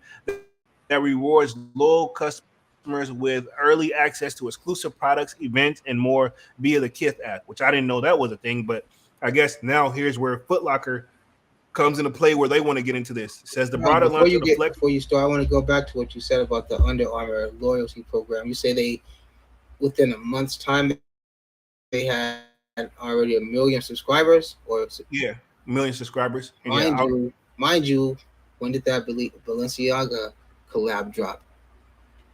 that rewards loyal customers with early access to exclusive products, events, and more via the Kith app, which I didn't know that was a thing. But I guess now here's where Footlocker comes into play where they want to get into this. It says the broader launch of the Flex. Before you start, I want to go back to what you said about the Under Armour loyalty program. You say they within a month's time they had already 1 million subscribers, or Yeah, million subscribers. And yeah, mind you, when did that Balenciaga collab drop?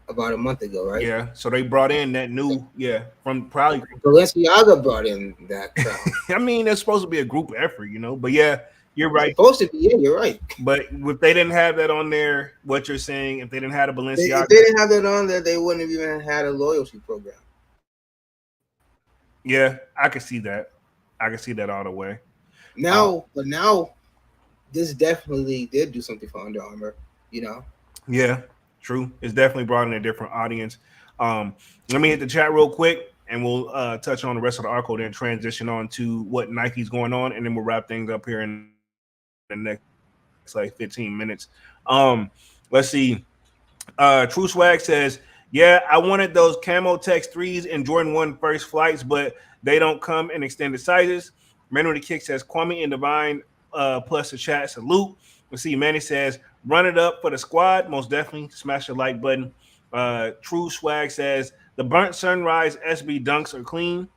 About a month ago, right? yeah. So they brought in that new, yeah, from probably. Balenciaga brought in that crowd. I mean, it's supposed to be a group effort. But yeah, you're It's right. supposed to be, yeah, you're right. But if they didn't have that on there, what you're saying, if they didn't have a If Balenciaga, they didn't have that on there, they wouldn't have even had a loyalty program. yeah, I could see that. I could see that all the way. Uh, Now this definitely did do something for Under Armour. You know, yeah, true. It's definitely brought in a different audience. Let me hit the chat real quick, and we'll touch on the rest of the article, then transition on to what Nike's going on, and then we'll wrap things up here in the next like 15 minutes. Let's see. True Swag says, "Yeah, I wanted those Camo Tex 3s and Jordan 1 first flights, but they don't come in extended sizes." Manuel the Kick says, "Kwame and Divine plus the chat salute." Let's see. Manny says, "Run it up for the squad. Most definitely. Smash the like button." True Swag says, "The burnt sunrise SB dunks are clean."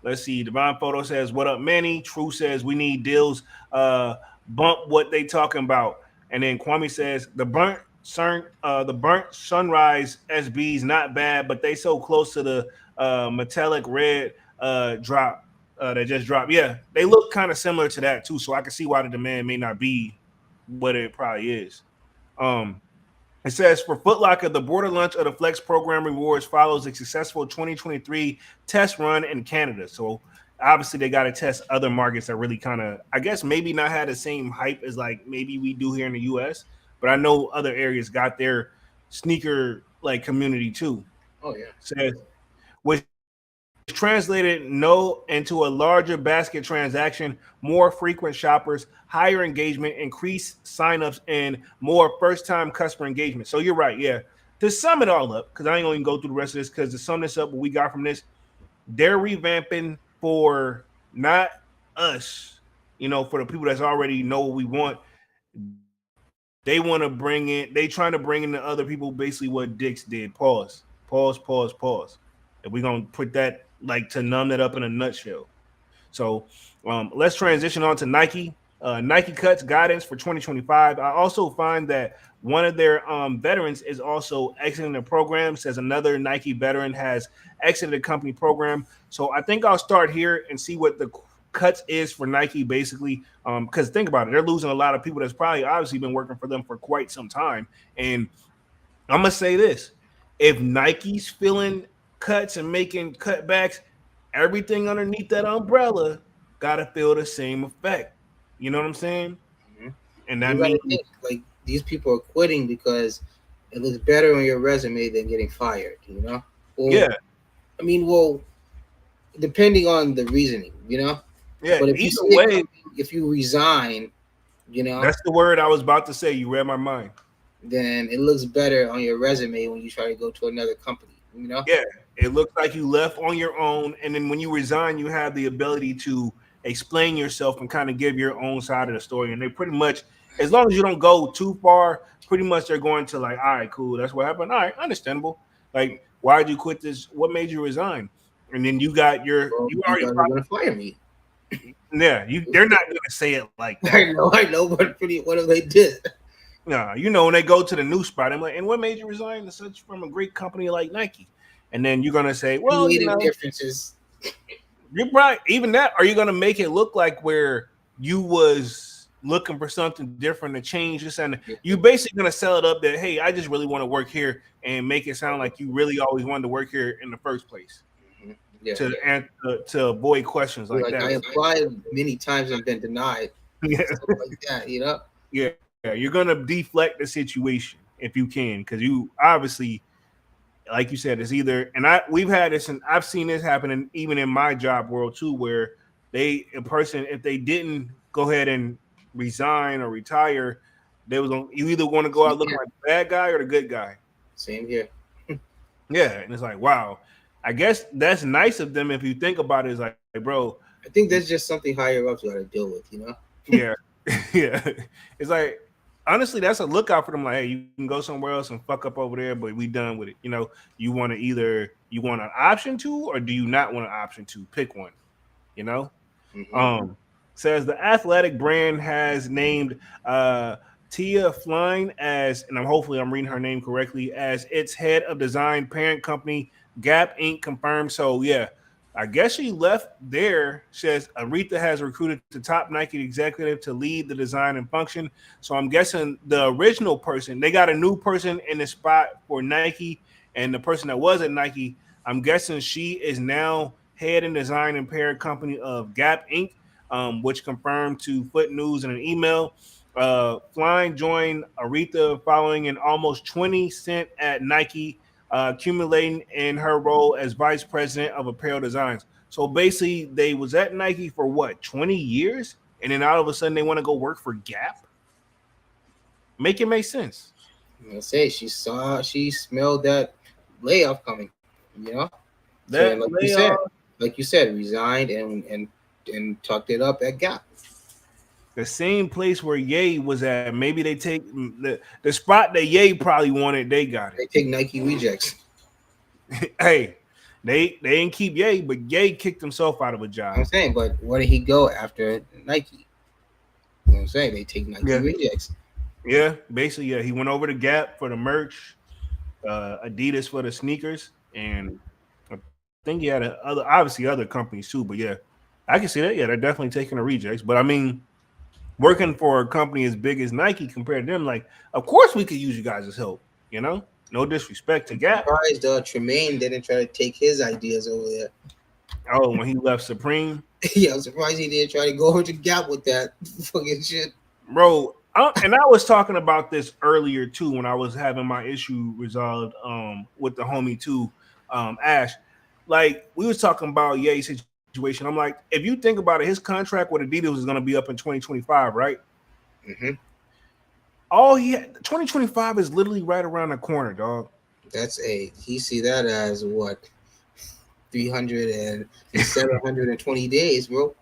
Let's see. Divine Photo says, "What up, Manny?" True says, "We need deals. Bump what they talking about." And then Kwame says, the burnt sunrise SB's not bad, but they so close to the metallic red drop that just dropped. Yeah, they look kind of similar to that too. So I can see why the demand may not be what it probably is. Um, it says for Foot Locker, the border launch of the Flex Program Rewards follows a successful 2023 test run in Canada. So obviously they got to test other markets that really kind of, I guess, maybe not had the same hype as like maybe we do here in the US. But I know other areas got their sneaker like community too. oh yeah. Says which translated no into a larger basket transaction, more frequent shoppers, higher engagement, increased signups, and more first-time customer engagement. So you're right, yeah. To sum it all up, because I ain't going to go through the rest of this, because to sum this up, what we got from this, they're revamping for not us, for the people that's already know what we want, they want to bring in. They trying to bring in the other people basically what Dix did. Pause. Pause. Pause. Pause. And we're gonna put that like to numb that up in a nutshell. So let's transition on to Nike. Nike cuts guidance for 2025. I also find that one of their veterans is also exiting the program. Says another Nike veteran has exited the company program. So I think I'll start here and see what the cuts is for Nike basically. Because think about it, they're losing a lot of people that's probably obviously been working for them for quite some time. And I'm gonna say this: if Nike's feeling cuts and making cutbacks, everything underneath that umbrella gotta feel the same effect. You know what I'm saying? Mhm. And that You got means to think like these people are quitting because it looks better on your resume than getting fired. Well, yeah, I mean, well, depending on the reasoning. yeah. But if you Either see it way, coming, if you resign, you know, that's the word I was about to say. You read my mind. then it looks better on your resume when you try to go to another company. Yeah, it looks like you left on your own, and then when you resign, you have the ability to explain yourself and kind of give your own side of the story. And they pretty much, as long as you don't go too far, pretty much they're going to like, all right, cool, that's what happened. All right, understandable. Like, why did you quit this? What made you resign? And then you got your, Well, you you already guys are probably, gonna fire me. yeah, you. They're not going to say it like that. I know, but pretty what if they did? No, when they go to the new spot, I'm like, and what made you resign to such from a great company like Nike? And then you're gonna say, well, Creative differences. you're right. Even that, are you gonna make it look like where you was looking for something different to change this, and you basically gonna sell it up that hey, I just really want to work here and make it sound like you really always wanted to work here in the first place Mhm. Yeah, to avoid questions like like that. I applied many times and been denied, Yeah, stuff like that. yeah, you're gonna deflect the situation if you can, because you obviously like you said, it's either and we've had this and I've seen this happen even in my job world too, where a person if they didn't go ahead and resign or retire, you either want to go out looking Yeah, like the bad guy or the good guy. same here. Yeah, and it's like wow, I guess that's nice of them if you think about it. It's like bro, I think that's just something higher ups got to deal with. yeah, yeah. It's like honestly, that's a lookout for them. Like, hey, you can go somewhere else and fuck up over there, but we done with it. You want to either you want an option to, or do you not want an option to? Pick one. You know. Hmm. Um, says the athletic brand has named Tia Flyne as, and hopefully I'm reading her name correctly, as its head of design parent company. Gap Inc. confirmed. So yeah, I guess she left there. Says Aretha has recruited the top Nike executive to lead the design and function. So I'm guessing the original person, they got a new person in the spot for Nike, and the person that was at Nike, I'm guessing she is now head and design and parent company of Gap Inc., which confirmed to Foot News in an email. Flying joined Aretha following an almost 20 cent at Nike, accumulating in her role as vice president of apparel designs. So basically, they was at Nike for what 20 years, and then all of a sudden they want to go work for Gap. Make it make sense. I say she smelled that layoff coming. So That layoff, like you said, resigned and tucked it up at Gap. the same place where Ye was at. Maybe they take the spot that Ye probably wanted. They got They take Nike rejects. it. Hey, they didn't keep Ye, but Ye kicked himself out of a I'm job. saying, but where did he go after Nike? I'm saying they take Nike Yeah, rejects. yeah. Basically, yeah. He went over to Gap for the merch, Adidas for the sneakers, and I think he had obviously other companies too. But yeah, I can see that. Yeah, they're definitely taking the rejects. But I mean, working for a company as big as Nike compared to them, like, of course we could use you guys as help. No disrespect to I'm Gap. surprised Tremaine didn't try to take his ideas over there. Oh, when he left Supreme, Yeah, I'm surprised he didn't try to go over to Gap with that fucking shit. bro. And I was talking about this earlier too when I was having my issue resolved with the homie too, Ash. Like we was talking about Ye's situation. I'm like, if you think about it, his contract with Adidas is going to be up in 2025, right? Hmm. All 2025 is literally right around the corner, dog. He see that as what 300 and 720 days, bro.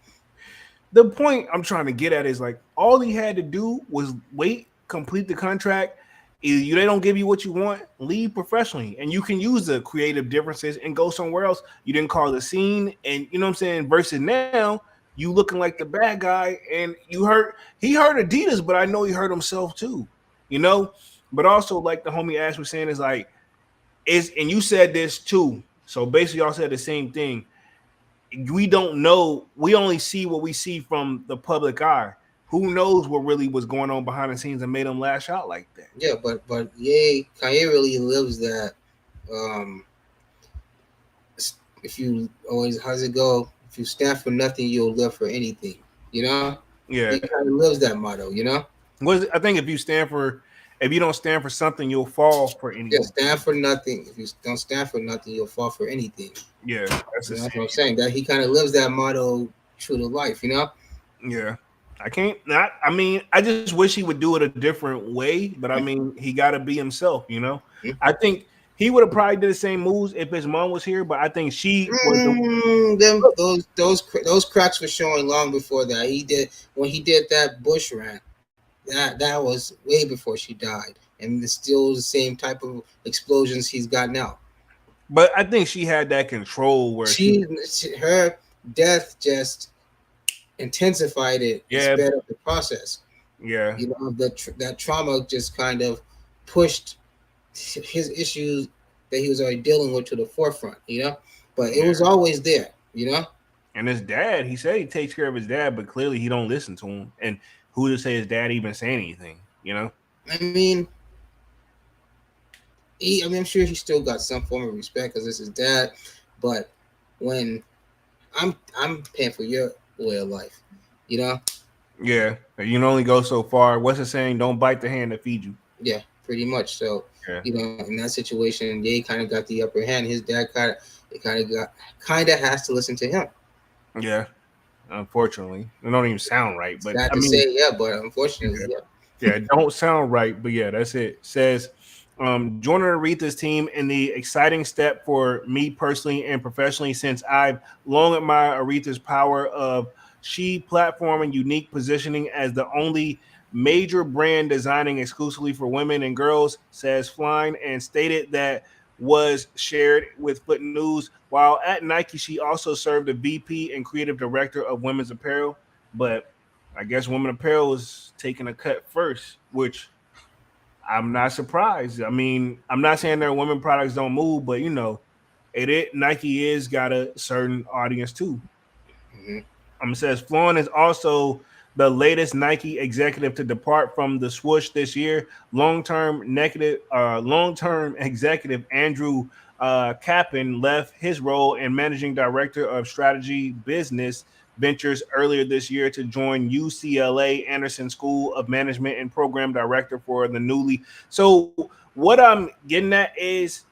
the point I'm trying to get at is like all he had to do was wait, complete the contract. Either they don't give you what you want, leave professionally, and you can use the creative differences and go somewhere else. You didn't call the scene, and you know what I'm saying. Versus now, you looking like the bad guy, and you hurt. He hurt Adidas, but I know he hurt himself too. You know, but also like the homie Ash was saying is like is, and you said this too. So basically, y'all said the same thing. We don't know. We only see what we see from the public eye. Who knows what really was going on behind the scenes and made him lash out like that? Yeah, but yay, Kanye really lives that. Um, if you always, how's it go? If you stand for nothing, you'll live for anything. You know, he Yeah. kind of lives that motto. You know, I think if you don't stand for something, you'll fall for yeah, anything. stand for nothing. If you don't stand for nothing, you'll fall for anything. Yeah, that's the You know, same. that's what I'm saying. That he kind of lives that motto true to life. You know. Yeah. I can't not. I mean, I just wish he would do it a different way, but I mean, he got to be himself. You know, I think he would have probably did the same moves if his mom was here, but I think she was the. Them those cracks were showing long before that. He did when he did that Bush rant. That was way before she died, and it's still the same type of explosions he's got now. But I think she had that control where she. Her death just intensified it and Yeah, sped up the process. yeah, You know, that trauma just kind of pushed his issues that he was already dealing with to the forefront. You know, but it yeah. was always there. You know. And his dad, he said he takes care of his dad, but clearly he don't listen to him. And who to say his dad even say anything? You know? I mean, I'm sure he still got some form of respect because it's his dad. But when I'm paying for your way of life, you know, Yeah, you can only go so far. What's the saying? Don't bite the hand that feeds you. yeah, pretty much. So, Yeah, you know, in that situation, they kind of got the upper hand. His dad kind of has to listen to him. yeah. Unfortunately, it don't even sound right. But Sad I to mean, say, yeah, but unfortunately, yeah. yeah, it don't sound right, but yeah, that's it. Says joining Aretha's team in the exciting step for me personally and professionally since I've long admired Aretha's power of she platform and unique positioning as the only major brand designing exclusively for women and girls, says Flying, and stated that was shared with Foot News. While at Nike, she also served as VP and creative director of women's apparel, but I guess women apparel is taking a cut first, which I'm not surprised. I mean, I'm not saying their women products don't move, but you know, Nike is got a certain audience too. Hmm. Says Florin is also the latest Nike executive to depart from the swoosh this year. Long-term executive Andrew Kappen left his role in managing director of strategy business ventures earlier this year to join UCLA Anderson School of Management and program director for the newly. So what I'm getting at is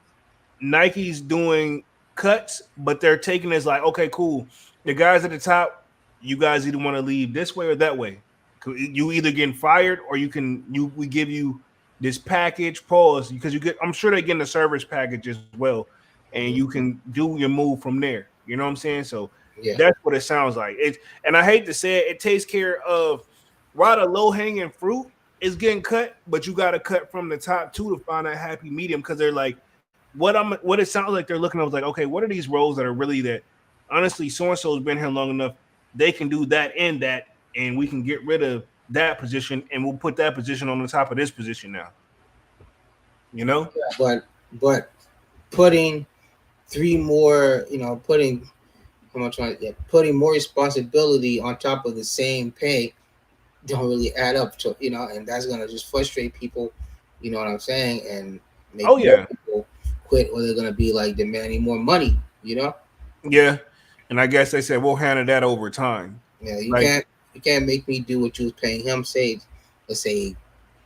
Nike's doing cuts, but they're taking it as like, okay, cool. The guys at the top, you guys either want to leave this way or that way. You either getting fired or we give you this package pause because you get. I'm sure they're getting a service package as well, and you Hmm. can do your move from there. You know what I'm saying? So Yeah. that's what it sounds like. And I hate to say it, it takes care of while the low hanging fruit is getting cut, but you got to cut from the top too to find that happy medium because they're like what it sounds like they're looking at was like, okay, what are these roles that are really that honestly so and so's been here long enough, they can do that and that, and we can get rid of that position and we'll put that position on the top of this position now. You know? But putting three more, you know, how much putting more responsibility on top of the same pay don't really add up to, you know, and that's gonna just frustrate people, you know what I'm saying, and make Oh more yeah. people quit, or they're gonna be like demanding more money, you know. Yeah. And I guess they said we'll handle that over time. Yeah, Like, you can't make me do what you was paying him. Say, let's say,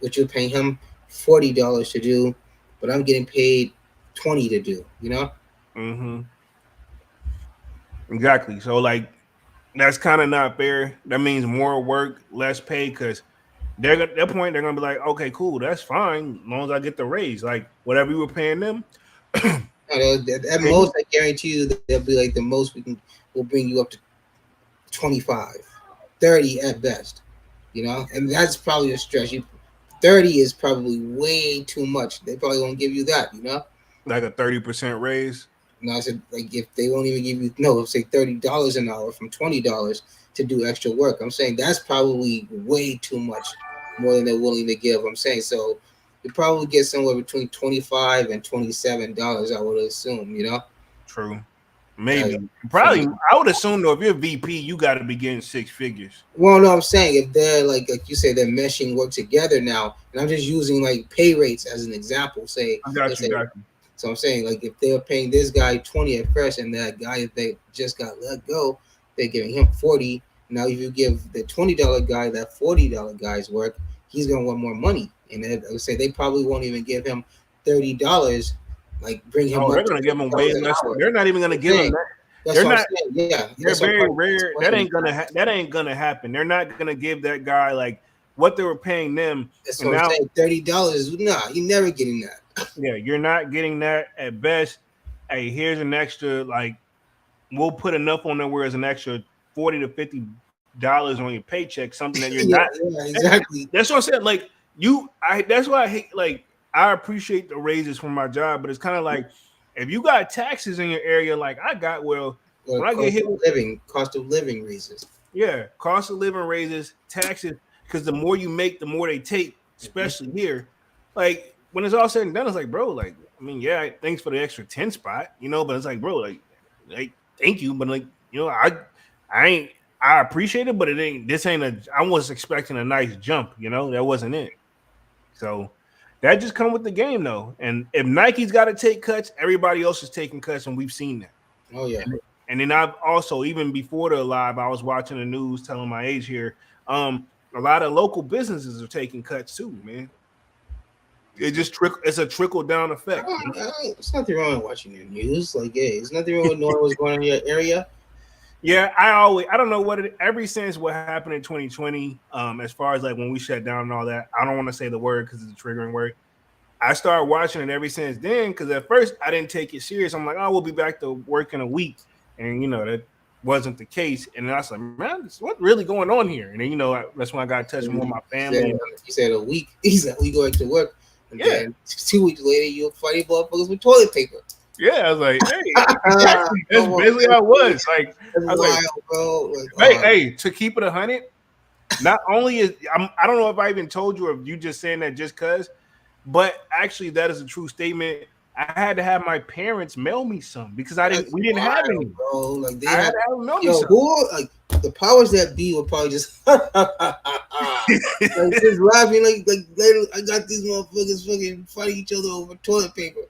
what you're paying him $40 to do, but I'm getting paid 20 to do, you know. mm-hmm, exactly. So like that's kind of not fair. That means more work, less pay, because at that point they're gonna be like, okay, cool, that's fine, as long as I get the raise. Like whatever you were paying them, At pay you. most, I guarantee you that they'll be like the most we'll bring you up to 25, 30 at best, and that's probably a stretch. 30 is probably way too much. They probably won't give you that. Like a 30% raise. I said, like, if they won't even give you, no, say $30 an hour from $20 to do extra work. I'm saying that's probably way too much, more than they're willing to give. I'm saying, so you probably get somewhere between $25 and $27, I would assume. True. As, Maybe. for Probably. I would assume though, if you're VP, you got to be getting six figures. Well, no, I'm saying if they're like you say, they're meshing work together now, and I'm just using like pay rates as an example. Say, I got let's you. say, Got you. so I'm saying, like, if they're paying this guy 20 at first, and that guy that they just got let go, they're giving him 40. Now, if you give the $20 guy that $40 guy's work, he's gonna want more money. And I would say they probably won't even give him $30. Like, bring him Oh, up they're to gonna give them way $30 an less. hour. They're not even gonna give them that. That's They're what I'm not. saying. Yeah, They're that's what I'm very trying to rare. That explain. ain't gonna. That ain't gonna happen. They're not gonna give that guy like what they were paying them. That's And what I'm now, saying. $30, nah, you're never getting that. yeah, you're not getting that at best. Hey, here's an extra. Like, we'll put enough on there where it's an extra $40 to $50 on your paycheck. Something that you're Yeah, not. yeah, exactly. That's what I said. Like you, I. That's why I hate. Like I appreciate the raises from my job, but it's kind of like if you got taxes in your area, like I got. Well, Or when I get hit with cost of living reasons. yeah, cost of living raises, taxes, because the more you make, the more they take, Mm-hmm. especially here. Like when it's all said and done, it's like, bro, like I mean, yeah, thanks for the extra 10 spot, but it's like, bro, like thank you, but like I ain't. I appreciate it, but it ain't. This ain't a. I was expecting a nice jump. That wasn't it. So that just come with the game, though. And if Nike's got to take cuts, everybody else is taking cuts, and we've seen that. Oh yeah. And then I've also, even before the live, I was watching the news, telling my age here. A lot of local businesses are taking cuts too, man. It just It's a trickle down effect. There's nothing wrong with watching your news. Like, hey, there's nothing wrong with knowing what's going on in your area. Yeah, I don't know ever since what happened in 2020, as far as like when we shut down and all that, I don't want to say the word because it's a triggering word. I started watching it ever since then because at first I didn't take it serious. I'm like, oh, we'll be back to work in a week. And, that wasn't the case. And I was like, man, what's really going on here? And then, that's when I got in touch with more of my family. He said a week. He said, we going to work. And Yeah. then 2 weeks later, you'll fight motherfuckers with toilet paper. Yeah, I was like, hey, exactly. That's basically how it was. Like, That's I was wild, like, bro. Like, hey, to keep it 100, not only I don't know if I even told you or if you just saying that just because, but actually that is a true statement. I had to have my parents mail me some because we didn't have any. Bro. Like I had to have them mail me some. Who, like, the powers that be will probably just like, just laughing like later. I got these motherfuckers fucking fighting each other over toilet paper.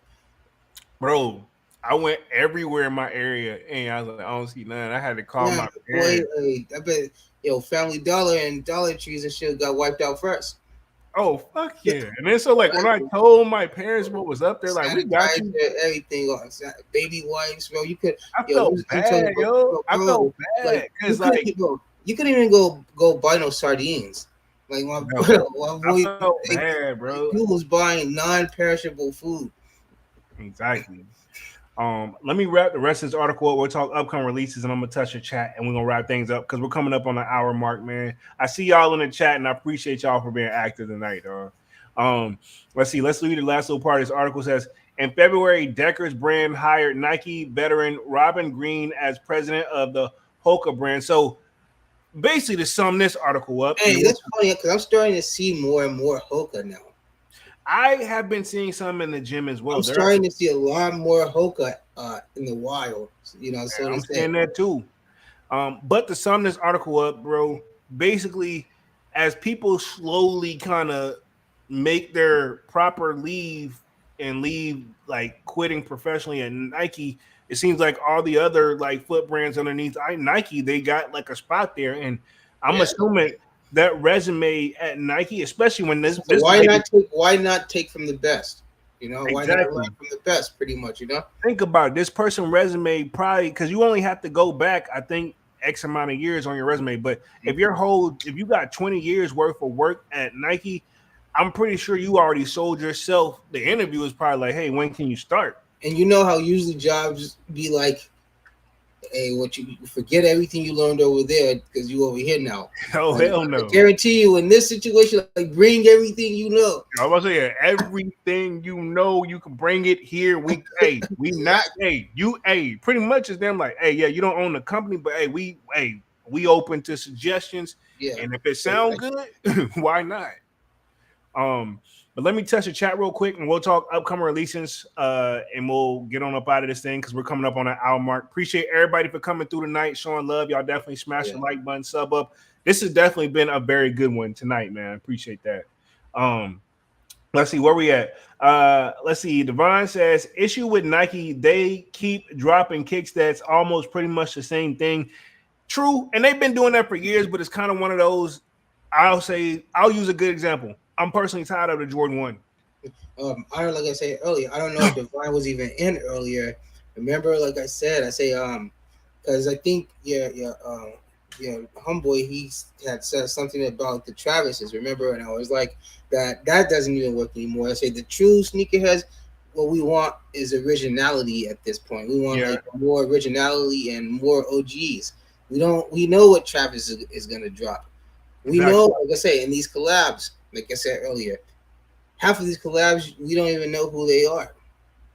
Bro, I went everywhere in my area and I was like, I don't see none. I had to call my parents. Boy, I bet Family Dollar and Dollar Trees and shit got wiped out first. Oh, fuck yeah. And then so like when I told my parents what was what was up there, like we got you. Everything on baby wipes, bro. You could I felt bad, yo. I felt bad because like you couldn't even go buy no sardines. Like my boy, I felt bad, bro. He was buying non-perishable food. Exactly. Let me wrap the rest of this article up. We'll talk upcoming releases and I'm gonna touch the chat and we're gonna wrap things up because we're coming up on the hour mark, man. I see y'all in the chat and I appreciate y'all for being active tonight, dog. Let's see. Let's read the last little part of this article. It says in February, Decker's brand hired Nike veteran Robin Green as president of the Hoka brand. So basically, to sum this article up, hey, that's funny because I'm starting to see more and more Hoka now. I have been seeing some in the gym as well. I'm starting to see a lot more Hoka in the wild. So I'm saying that too. But to sum this article up, bro, basically, as people slowly kind of make their proper leave and leave, like quitting professionally at Nike, it seems like all the other like foot brands underneath Nike, they got like a spot there, and I'm assuming that resume at Nike, especially when this why not take from the best? Why not learn from the best? Pretty much, Think about it. This person resume probably because you only have to go back, I think, X amount of years on your resume. But if you got 20 years worth of work at Nike, I'm pretty sure you already sold yourself. The interview is probably like, hey, when can you start? And you know how usually jobs be like, Hey, what you forget everything you learned over there because you over here now. Oh Like, hell I no! guarantee you, in this situation, like bring everything you know. I was saying everything you know, you can bring it here. We not, Exactly. pretty much is them like, hey, yeah, you don't own the company, but we open to suggestions, Yeah. and if it sound Exactly. good, why not? Um, but let me touch the chat real quick, and we'll talk upcoming releases, and we'll get on up out of this thing because we're coming up on an hour mark. Appreciate everybody for coming through tonight, showing love. Y'all definitely smash Yeah. the like button, sub up. This has definitely been a very good one tonight, man. Appreciate that. Um, let's see where we at. Let's see. Devon says issue with Nike, they keep dropping kicks that's almost pretty much the same thing. True, and they've been doing that for years, but it's kind of one of those. I'll use a good example. I'm personally tired of the Jordan 1. I don't like I said earlier. I don't know if Divine was even in earlier. Remember, like I said, I say because I think yeah, homeboy he had said something about the Travises. Remember, and I was like that doesn't even work anymore. I say the true sneakerheads. What we want is originality at this point. We want Yeah, like more originality and more OGs. We know what Travis is gonna drop. We exactly. know, like I say, in these collabs, like I said earlier, half of these collabs we don't even know who they are,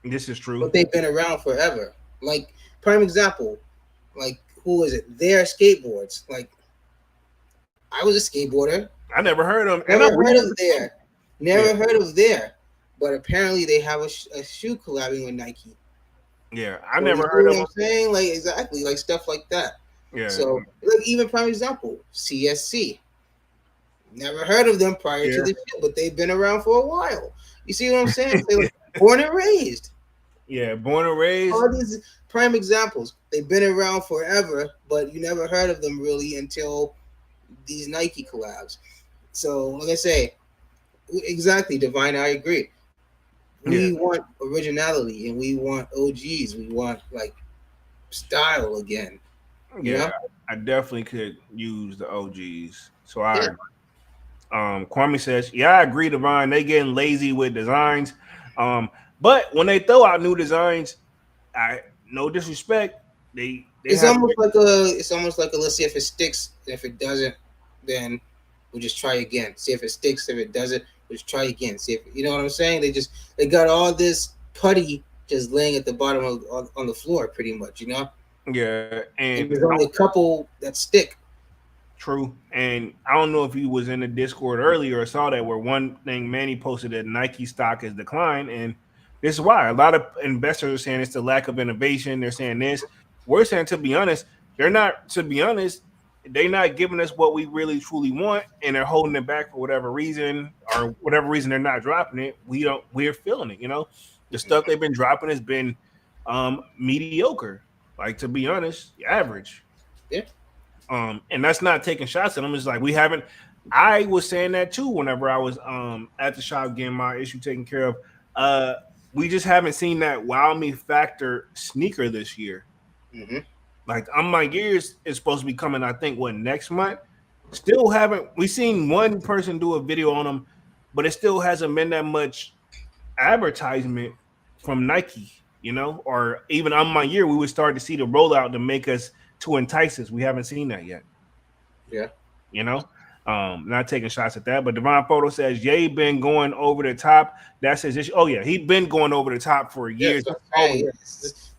This is true. but they've been around forever. Like prime example, like who is it? Their skateboards. Like I was a skateboarder, I never heard of them, and never I'm heard reading of the their, yeah, never heard of their, but apparently they have a shoe collabing with Nike. yeah. I So you never see heard what of I'm them. saying? Like exactly, like stuff like that. Yeah, So like even prime example, CSC. Never heard of them prior to yeah, this shit, but they've been around for a while. You see what I'm saying? They like born and raised. yeah. Born and raised. All these prime examples. They've been around forever, but you never heard of them really until these Nike collabs. So, like I say, exactly, Divine, I agree. Yeah, We want originality and we want OGs. We want like style again. You yeah. know? I definitely could use the OGs. So I Yeah. agree. Kwame says, "Yeah, I agree, Divine. They getting lazy with designs. Um, but when they throw out new designs, I no disrespect, they It's have almost like a let's see if it sticks. If it doesn't, then we'll just try again. See if it sticks. If it doesn't, we'll just try again. See if you know what I'm saying. They got all this putty just laying at the bottom of on the floor, pretty much. You know, yeah, and and there's only a couple that stick. true. And I don't know if you was in the Discord earlier or saw that where one thing Manny posted that Nike stock has declined, and this is why a lot of investors are saying it's the lack of innovation. They're saying this. We're saying to be honest, they're not. To be honest, they're not giving us what we really truly want, and they're holding it back for whatever reason or whatever reason they're not dropping it. We don't. We're feeling it. You know, the stuff they've been dropping has been mediocre. Like to be honest, average. Yeah, And that's not taking shots at them. It's like we haven't. I was saying that too whenever I was at the shop getting my issue taken care of. Uh, we just haven't seen that wow me factor sneaker this year. hmm Like my gears is supposed to be coming. I think what next month. Still haven't. We seen one person do a video on them, but it still hasn't been that much advertisement from Nike. You know, or even on my year, we would start to see the rollout to make us to entice us. We haven't seen that yet. yeah. You know, not taking shots at that. But Divine Photo says Ye been going over the top. That's his issue. Oh yeah, he'd been going over the top for years. That's what That's I'm always saying. Yeah.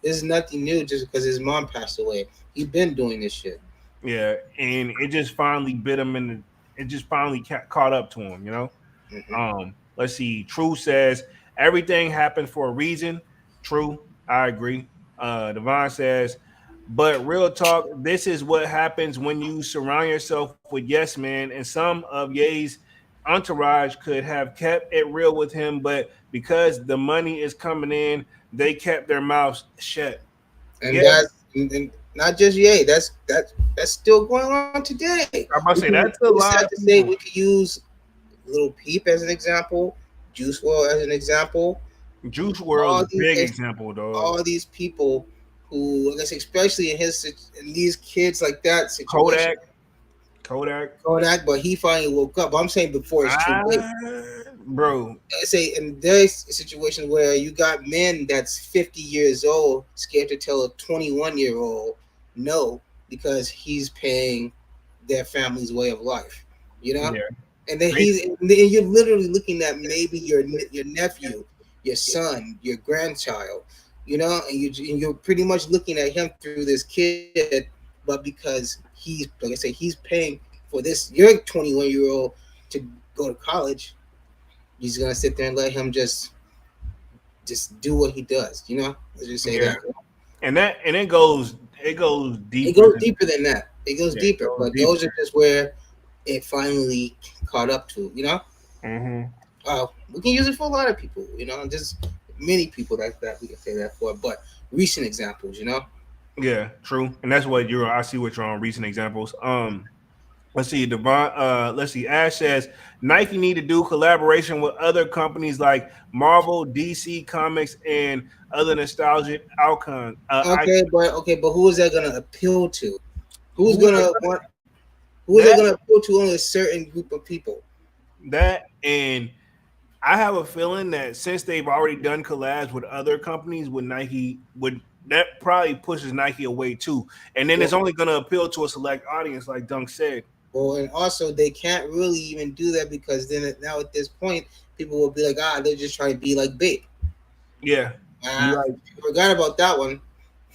This is nothing new just because his mom passed away. He been doing this shit. yeah, and it just finally bit him in the. It just finally caught up to him. You know. hmm Let's see. True says everything happens for a reason. True, I agree. Devon says, but real talk, this is what happens when you surround yourself with yes men, and some of Ye's entourage could have kept it real with him, but because the money is coming in, they kept their mouths shut. And Yeah, and not just yay. That's still going on today. I'm about to say that's a We lot sad of to say people. we could use Little Peep as an example, Juice WRLD as an example. Juice World's All a these big example, dog. all these people who, I guess, especially in these kids like that situation, Kodak, Kodak. Kodak. But he finally woke up. I'm saying before it's too late. Bro, I say in this situation where you got men that's 50 years old scared to tell a 21-year-old No, because he's paying their family's way of life, you know. Yeah. And then Basically, you're literally looking at maybe your nephew, your son, your grandchild, you know, and you're pretty much looking at him through this kid, but because he's like I say, he's paying for this your 21-year-old to go to college, he's gonna sit there and let him just do what he does, you know. Let's just say yeah. that. And it goes It deeper goes than deeper than that. It goes yeah, it deeper, goes but those are deeper. just where it finally caught up to, you know. Hmm. We can use it for a lot of people, you know, just many people that we can say that for. But recent examples, you know. Yeah, true. And that's what you're I see what you're on recent examples. Let's see, Devon. Let's see. Ash says Nike need to do collaboration with other companies like Marvel, DC Comics, and other nostalgic outcomes. Okay, but who is that gonna appeal to? Who's Who gonna want? Who is that that gonna appeal to? Only a certain group of people. that and I have a feeling that since they've already done collabs with other companies, with Nike, would that probably pushes Nike away too, and then it's Well, only going to appeal to a select audience, like Dunk said. and also they can't really even do that because then now at this point, people will be like, they're just trying to be like Bape. Yeah, you Ah, like forgot about that one.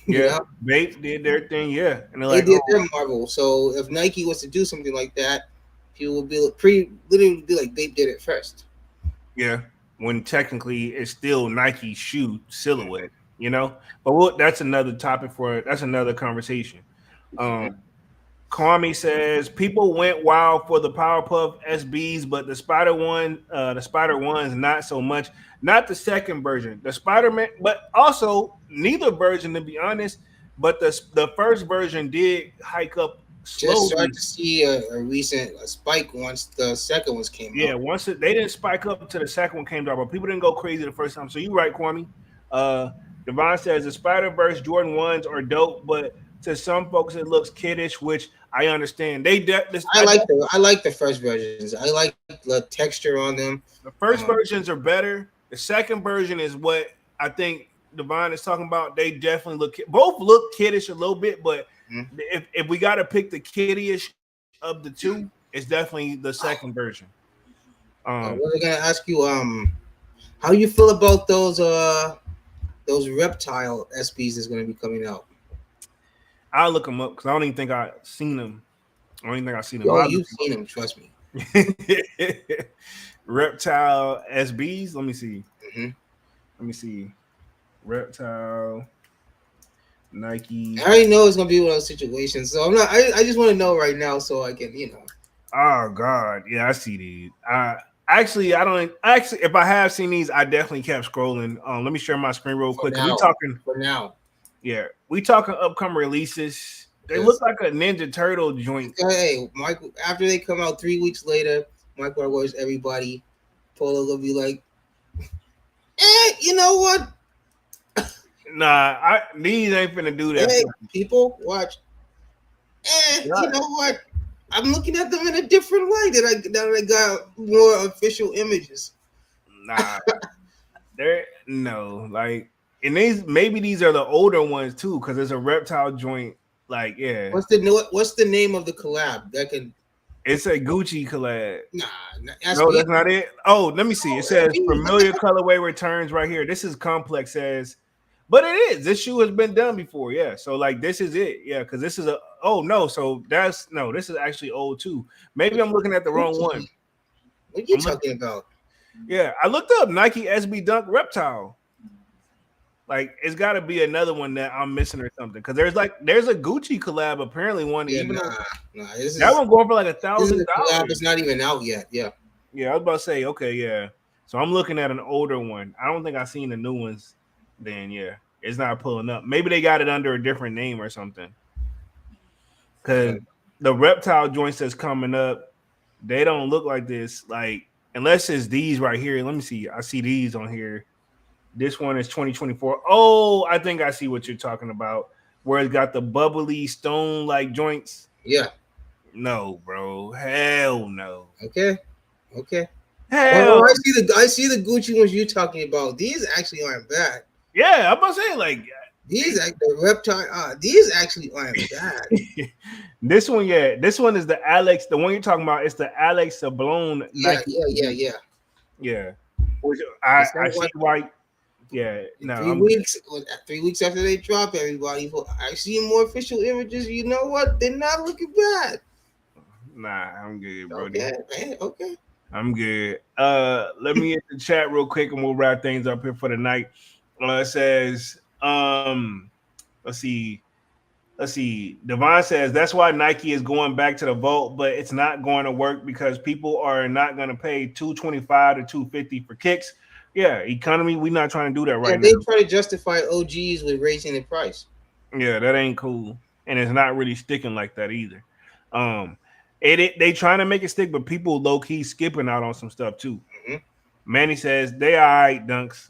You yeah, know, Bape did their thing, yeah, and they're they like, did oh their Marvel. So if Nike was to do something like that, people would be pretty literally be like Bape did it first. yeah, when technically it's still Nike shoe silhouette, you know. But that's another topic for that's another conversation. Um, Kwame says people went wild for the Powerpuff SBs, but the Spider ones, not so much. Not the second version, the Spider Man, but also neither version, to be honest. But the first version did hike up Just start slowly. to see a recent spike once the second ones came Yeah, out. they didn't spike up to the second one came out, but people didn't go crazy the first time. So you're right, Kwame. Uh, Devon says the Spider Verse Jordan ones are dope, but to some folks it looks kiddish, which I understand. I like the first versions. I like the texture on them. The first versions are better. The second version is what I think Devon is talking about. They definitely both look kiddish a little bit, but Mhm. if we got to pick the kiddyish of the two, it's definitely the second version. What was I gonna ask you? How you feel about those reptile SBs that's gonna be coming out? I'll look them up because I don't even think I seen them. I don't even think I seen them. Yo, But I'll you've look seen them, trust me. them up. Reptile SBs. Let me see. Hmm. Let me see. Reptile I Nike. already know it's gonna be one of those situations, so I'm not. I just want to know right now so I can, Oh God, yeah, I see these. Actually, I don't actually. If I have seen these, I definitely kept scrolling. Let me share my screen real for quick. We now. talking, For now, yeah, we talking upcoming releases. They look because like a Ninja Turtle joint. hey, Michael, after they come out 3 weeks later, Michael Wars everybody, Polo will be like, you know what? Nah, these ain't finna do that Hey, for me. people, watch. You know what? I'm looking at them in a different light that I got more official images. Nah, they're no like, and these are the older ones too, because there's a reptile joint. Like, yeah, What's the name of the collab that can? it's a Gucci collab. Nah, No, SB. that's not it. Oh, let me see. It says SB. What the familiar heck? colorway returns right here. This is complex says, but it is. This shoe has been done before. Yeah. So like this is it. Yeah, because this is a oh no. So that's no, this is actually old too. Maybe I'm looking at the wrong one. Gucci. What are you I'm look, talking about? yeah, I looked up Nike SB Dunk Reptile. Like it's got to be another one that I'm missing or something. Because there's a Gucci collab apparently one, Yeah, even though nah. This that is one going for like this is $1,000. a collab. It's not even out yet. Yeah. Yeah, I was about to say, okay, yeah. So I'm looking at an older one. I don't think I've seen the new ones. Then yeah, it's not pulling up. Maybe they got it under a different name or something. Because Uh, the reptile joints that's coming up, they don't look like this. Like unless it's these right here. Let me see. I see these on here. This one is 2024. Oh, I think I see what you're talking about. Where it's got the bubbly stone like joints. yeah. No, bro. Hell no. Okay. Okay. Oh, Hell I see the Gucci ones you're talking about. These actually aren't bad. yeah. I'm about to say like These like the reptile. These actually aren't bad. This one, yeah, this one is the Alex. The one you're talking about is the Alex Sablon Yeah, Nike. yeah, yeah, yeah. Yeah, which The I same see one. why. Yeah, In no, three I'm good. weeks, 3 weeks after they drop, everybody. I see more official images. You know what? They're not looking bad. Nah, I'm good, Brody. Okay, man. Okay. I'm good. Let me hit the chat real quick and we'll wrap things up here for the night. It says, let's see. Let's see. Devon says that's why Nike is going back to the vault, but it's not going to work because people are not going to pay 225 to 250 for kicks. Yeah, economy. We're not trying to do that Yeah, right now. they try to justify OGs with raising the price. Yeah, that ain't cool, and it's not really sticking like that either. Um, they trying to make it stick, but people low key skipping out on some stuff too. Hmm. Manny says they all right dunks.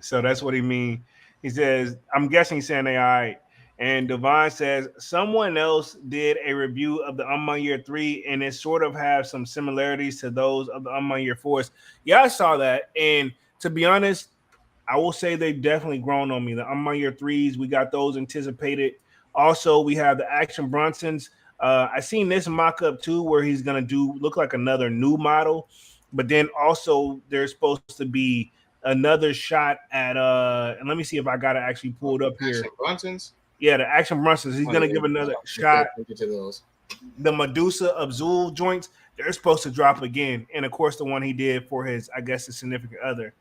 So that's what he mean. He says, I'm guessing he's saying they all right. And Devon says someone else did a review of the Unmon Year 3 and it sort of has some similarities to those of the Unmon Year 4s. Yeah, I saw that. And to be honest, I will say they've definitely grown on me. The Unmon Year 3s, we got those anticipated. Also, we have the Action Brunsons. I seen this mock up too, where he's gonna do look like another new model, but then also there's supposed to be another shot at and let me see if I got it actually pulled up Action here. Bronsons. Yeah, the Action Brunsons. He's Oh gonna yeah, give another you pay shot. attention to those. The Medusa of Zul joints, they're supposed to drop again. And of course, the one he did for his, I guess, his significant other.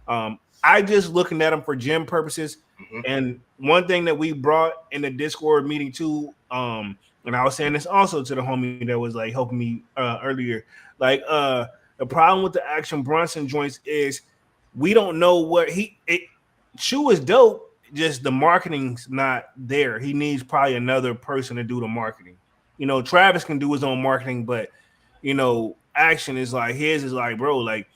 I just looking at them for gym purposes. Hmm. And one thing that we brought in the Discord meeting too, and I was saying this also to the homie that was like helping me earlier. Like the problem with the Action Bronson joints is we don't know what shoe is dope, just the marketing's not there. He needs probably another person to do the marketing. You know, Travis can do his own marketing, but Action is like his is like, bro, like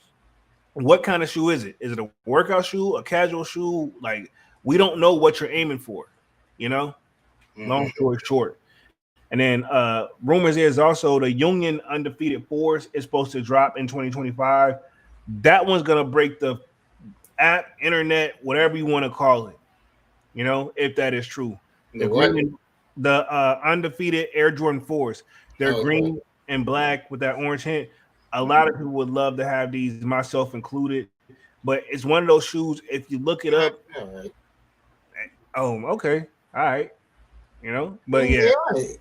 what kind of shoe is it? Is it a workout shoe, a casual shoe? Like we don't know what you're aiming for, you know? Long Hmm. story short. And then rumors is also the Union Undefeated Force is supposed to drop in 2025. That one's gonna break the app, internet, whatever you want to call it. If that is true. The The what? green, the undefeated Air Jordan 4s. They're Oh, okay. green and black with that orange hint. A lot of people would love to have these, myself included. But it's one of those shoes. If you look it up, All right. okay, all right, But Mm, yeah, they're all right.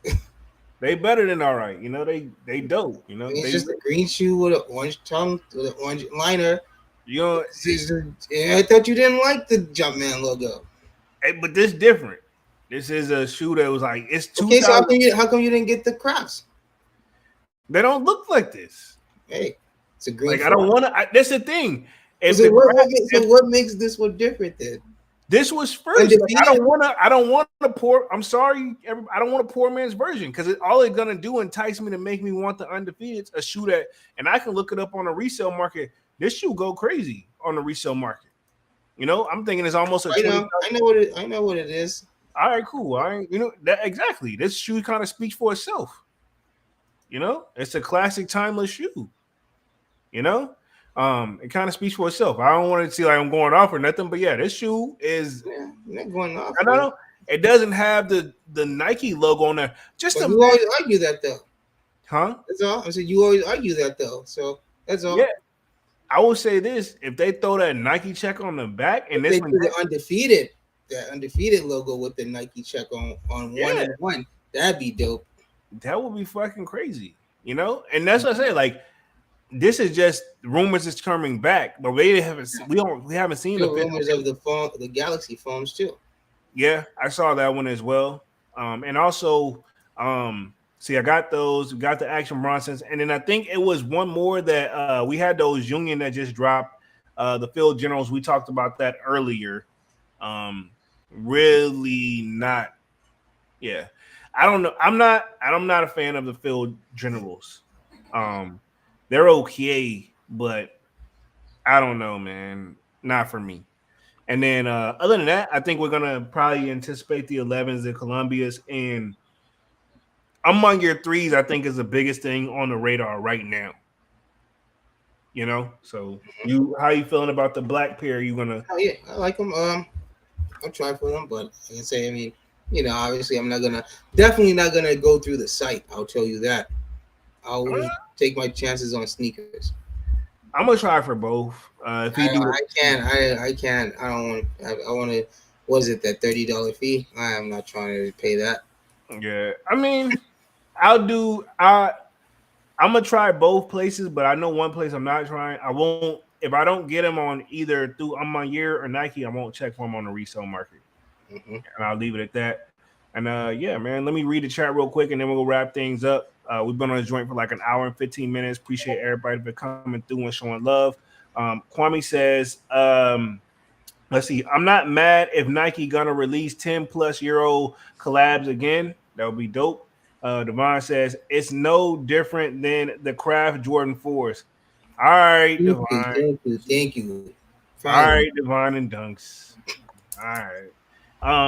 they better than all right. They dope. It's They just a green shoe with an orange tongue, with an orange liner. you know, I thought you didn't like the Jumpman logo. but this different. This is a shoe that was like it's Okay, so 2000. how come you didn't get the crops? They don't look like this. Hey, it's a Like green I don't four. want to. That's the thing. If So the so what makes this one different then? this was first, like, I Undefeated. don't want to. I don't want a poor. I'm sorry, I don't want a poor man's version because all it's gonna do entice me to make me want the undefeated. A shoe that, and I can look it up on the resale market. This shoe go crazy on the resale market. I'm thinking it's almost a I 20. know. I know what it. I know what it is. All right, cool. All right, that exactly. This shoe kind of speaks for itself. It's a classic, timeless shoe. It kind of speaks for itself. I don't want to see like I'm going off or nothing, but yeah, this shoe is. Yeah, not going off. I don't know. It doesn't have the Nike logo on there. Just But a you always argue that though. huh? That's all. I said you always argue that though. So that's all. Yeah. I will say this: if they throw that Nike check on the back and If this they one, do the undefeated, that undefeated logo with the Nike check on one yeah, and one, that'd be dope. that would be fucking crazy. And that's what I say. Like this is just rumors is coming back, but we haven't seen the Still rumors of the phone, the Galaxy phones too. Yeah, I saw that one as well. And also, see, I got those. We got the Action Bronsons, and then I think it was one more that we had those Union that just dropped. The Field Generals. We talked about that earlier. Really not. Yeah, I don't know. I'm not a fan of the Field Generals. They're okay, but I don't know, man. Not for me. And then other than that, I think we're gonna probably anticipate the 11s, the Columbias, and among your threes. I think is the biggest thing on the radar right now. So how you feeling about the black pair? You gonna? Oh yeah, I like them. I'll try for them, but I can say, I mean, obviously, I'm not gonna, definitely not gonna go through the site. I'll tell you that. I'll Uh, take my chances on sneakers. I'm gonna try for both. If he do, I can't. I can't. I don't want. I want to. Was it that $30 fee? I am not trying to pay that. yeah. I mean, I'll do. I'm gonna try both places, but I know one place I'm not trying. I won't if I don't get them on either through I'm on Year or Nike. I won't check for them on the resale market, Hmm. and I'll leave it at that. And yeah, man, let me read the chat real quick, and then we'll wrap things up. We've been on this joint for like an hour and 15 minutes. Appreciate everybody for coming through and showing love. Kwame says, let's see, I'm not mad if Nike gonna release 10+ year old collabs again. That would be dope. Devon says it's no different than the Craft Jordan 4s. All right, Thank you. Devon. Thank you. Thank you. All Finally. right, Devon and Dunks. All right.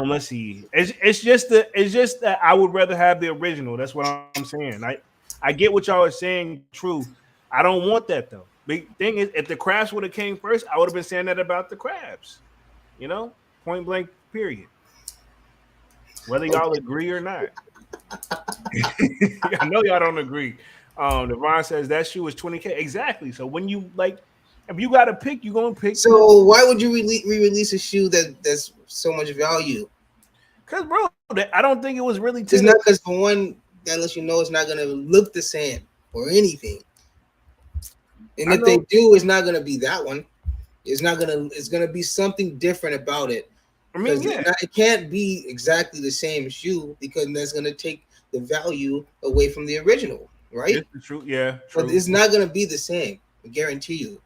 Let's see. It's just that I would rather have the original. That's what I'm saying. I get what y'all are saying. True. I don't want that though. Big thing is, if the crabs would have came first, I would have been saying that about the crabs. You know, point blank. Period. Whether y'all agree or not. I know y'all don't agree. Devon says that shoe is 20K. Exactly. So when you like, if you got to pick, you're gonna pick the. So why would you re-release a shoe that's so much value? Cause bro, I don't think it was really It's 10. not because for one that lets you know it's not gonna look the same or anything. And I if they know. do, it's not gonna be that one. It's not gonna. It's gonna be something different about it I mean, because yeah, it can't be exactly the same shoe because that's gonna take the value away from the original, this right? is true. Yeah, But true, it's not gonna be the same. I guarantee you.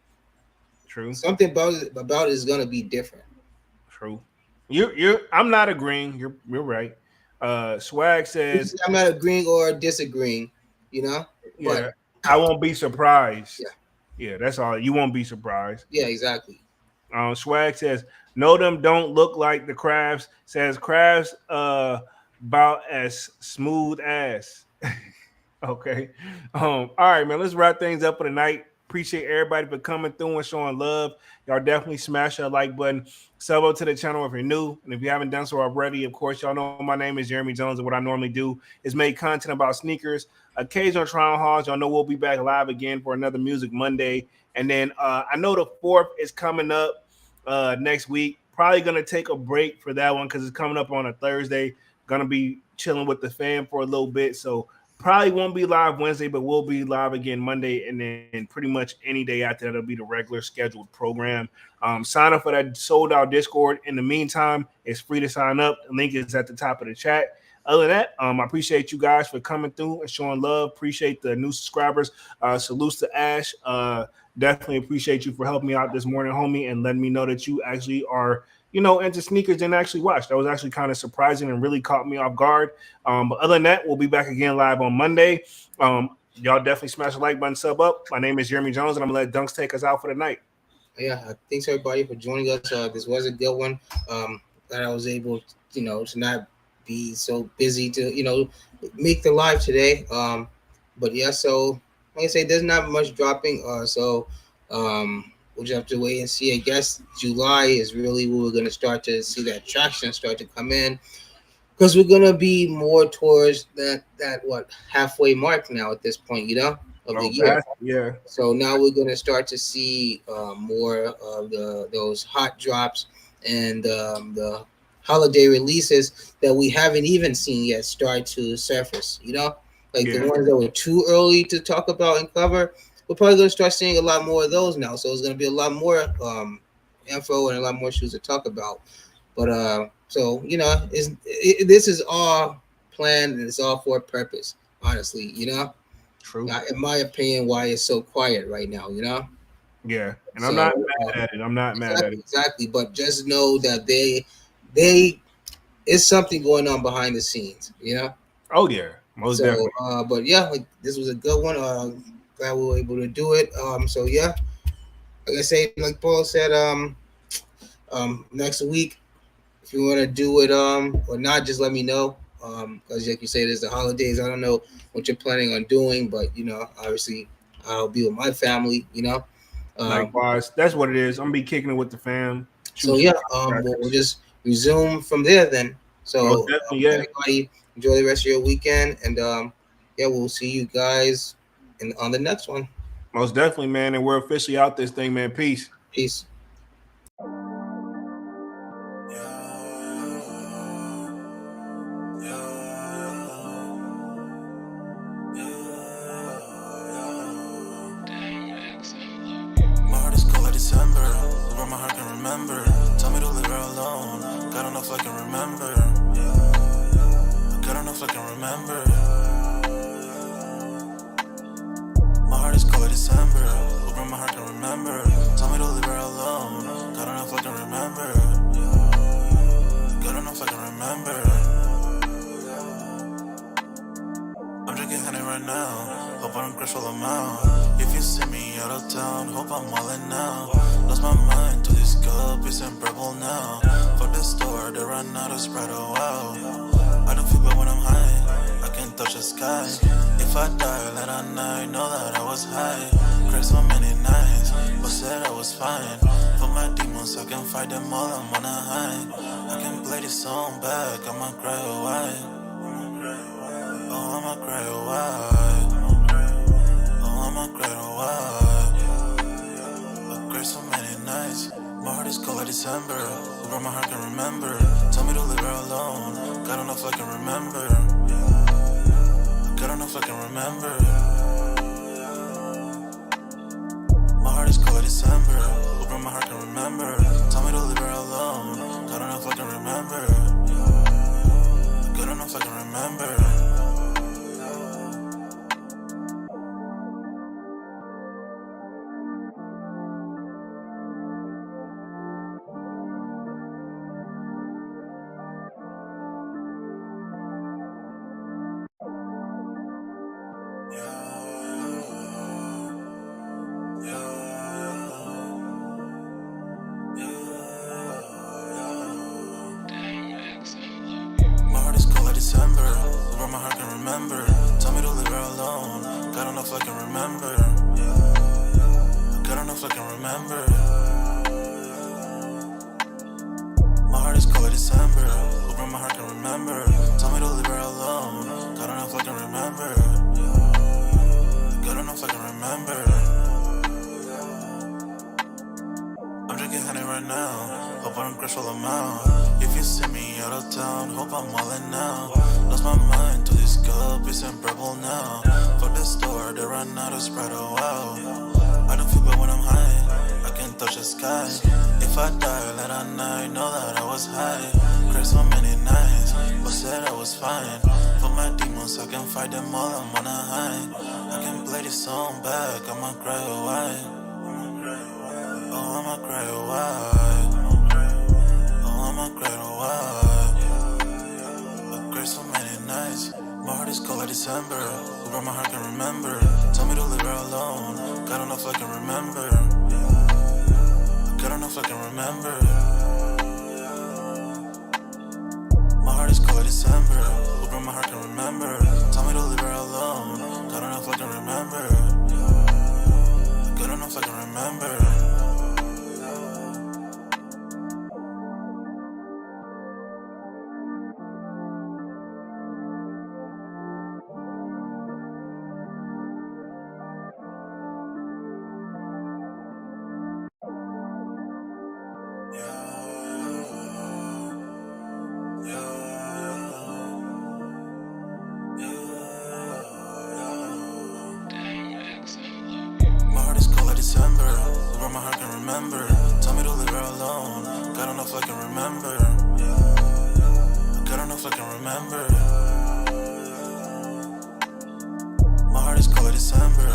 true, Something about it is gonna be different. true. You're. I'm not agreeing. You're right. Swag says, I'm not agreeing or disagreeing, you know. But yeah, I won't be yeah, surprised. Yeah, that's all. You won't be surprised. yeah, exactly. Swag says, no, them don't look like the crabs. Says crabs about as smooth as. Okay. All right, man. Let's wrap things up for the night. Appreciate everybody for coming through and showing love. Y'all definitely smash that like button. Sub up to the channel if you're new. And if you haven't done so already, of course, y'all know my name is Jeremy Jones. And what I normally do is make content about sneakers, occasional trial hauls. Y'all know we'll be back live again for another Music Monday. And then I know the 4th is coming up next week. Probably going to take a break for that one because it's coming up on a Thursday. Going to be chilling with the fam for a little bit. So probably won't be live Wednesday, but we'll be live again Monday, and then pretty much any day after that'll be the regular scheduled program. Sign up for that sold out Discord. In the meantime, it's free to sign up. The link is at the top of the chat. Other than that, I appreciate you guys for coming through and showing love. Appreciate the new subscribers. Salutes to Ash. Definitely appreciate you for helping me out this morning, homie, and letting me know that you actually are, into sneakers and actually watch. That was actually kind of surprising and really caught me off guard. But other than that, we'll be back again live on Monday. Y'all definitely smash the like button, sub up. My name is Jeremy Jones, and I'm going to let Dunks take us out for the night. Yeah, thanks everybody for joining us. This was a good one. That I was able, to not be so busy to, make the live today. But yeah, so like I say, there's not much dropping. We'll just have to wait and see. I guess July is really where we're gonna start to see that traction start to come in because we're gonna be more towards that what halfway mark now at this point, of the Oh, year. yeah. So now we're going to start to see more of those hot drops and the holiday releases that we haven't even seen yet start to surface. Like the Yeah. ones that were too early to talk about and cover. We're probably going to start seeing a lot more of those now. So it's going to be a lot more info and a lot more shoes to talk about. But so this is all planned and it's all for a purpose. Honestly, True. in my opinion, why it's so quiet right now, Yeah. And I'm So not mad at it. I'm not mad at exactly, it. exactly. But just know that they is something going on behind the scenes. Oh, yeah. Most So, definitely. but yeah, like this was a good one. Glad we were able to do it. So yeah, like I say, like Paul said, next week if you want to do it, or not, just let me know. Because like you say, there's the holidays. I don't know what you're planning on doing, but obviously, I'll be with my family. Um, Likewise. That's what it is. I'm going to be kicking it with the fam. so Shoot some yeah, we'll crackers. just resume from there then. Most So definitely, yeah. everybody enjoy the rest of your weekend, and yeah, we'll see you guys on the next one. Most definitely, man. And we're officially out this thing, man. Peace. Peace. My heart is cold like December, where my heart can remember. Tell me to leave her alone. God don't know if I can remember. God don't know if I can remember. My heart is cold like December, where my heart can remember. Tell me to leave her alone. God don't know if I can remember. God don't know if I can remember. I'm drinking honey right now. Hope I don't crash while I'm out. If you see me out of town, hope I'm wildin' now. Lost my mind to this cup, it's unbearable now. For the store, they run out of Sprite, oh wow. I don't feel bad when I'm high, I can't touch the sky. If I die late at night, know that I was high. Cried so many nights, but said I was fine. For my demons, I can fight them all, I'm on a high. I can play this song back, I'ma cry a while. Oh, I'ma cry a while. Oh, I'ma cry a while. I cried so many nights. My heart is cold like December, where my heart can remember. Tell me to leave her alone. God don't know if I can remember. God don't know if I can remember. My heart is cold like December, where my heart can remember. Tell me to leave her alone. God don't know if I can remember. God don't know if I can remember. My heart is cold like December, where my heart can remember. Tell me to leave her alone. God don't know if I can remember. God don't know if I can remember. My heart is cold like December, where my heart can remember. Tell me to leave her alone. God don't know if I can remember. God don't know if I can remember. I'm drinking honey right now. Hope I don't crash while I'm out. If you see me out of town, hope I'm wildin' now. Lost my mind to this cup, it's unbearable now. For the store, they run out of Sprite, oh wow. I don't feel bad when I'm high, I can't touch the sky. If I die late at night, know that I was high. Cried so many nights, but said I was fine. For my demons, I can fight them all, I'm on a high. I can play this song back, I'ma cry a while. Oh, I'ma cry a while. Oh, I'ma cry a while. I cried so many nights. My heart is cold like December, where my heart can remember. Tell me to leave her alone. God don't know if I can remember. God don't know if I can remember. My heart is cold like December, where my heart can remember. Tell me to leave her alone. God don't know if I can remember. God don't know if I can remember. My heart is cold like December, where my heart can remember. Tell me to leave her alone. God don't know if I can remember. God don't know if I can remember. My heart is cold like December,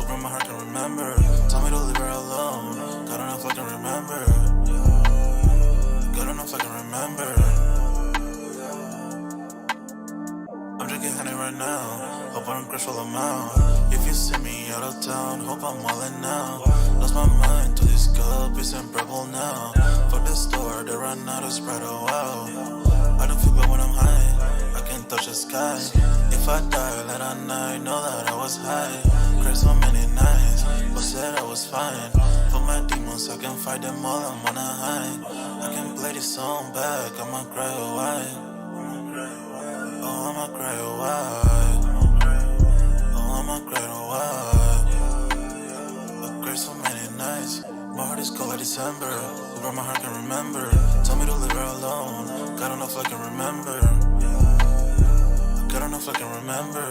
where my heart can remember. Tell me to leave her alone. God don't know if I can remember. God don't know if I can remember. I'm drinking honey right now. Hope I don't crash while I'm out. If you see me out of town, hope I'm wildin' now. Lost my mind to this cup, it's unbearable now. For the store, they run out of Sprite, oh wow. I don't feel bad when I'm high, I can't touch the sky. If I die late at night, know that I was high. Cried so many nights, but said I was fine. For my demons, I can fight them all, I'm on a high. I can play this song back, I'ma cry a while. Oh, I'ma cry a while. Oh, I'ma cry a while. I've cried so many nights. My heart is cold like December. Where my heart can remember. Tell me to leave her alone. God don't know if I can remember. God don't know if I can remember.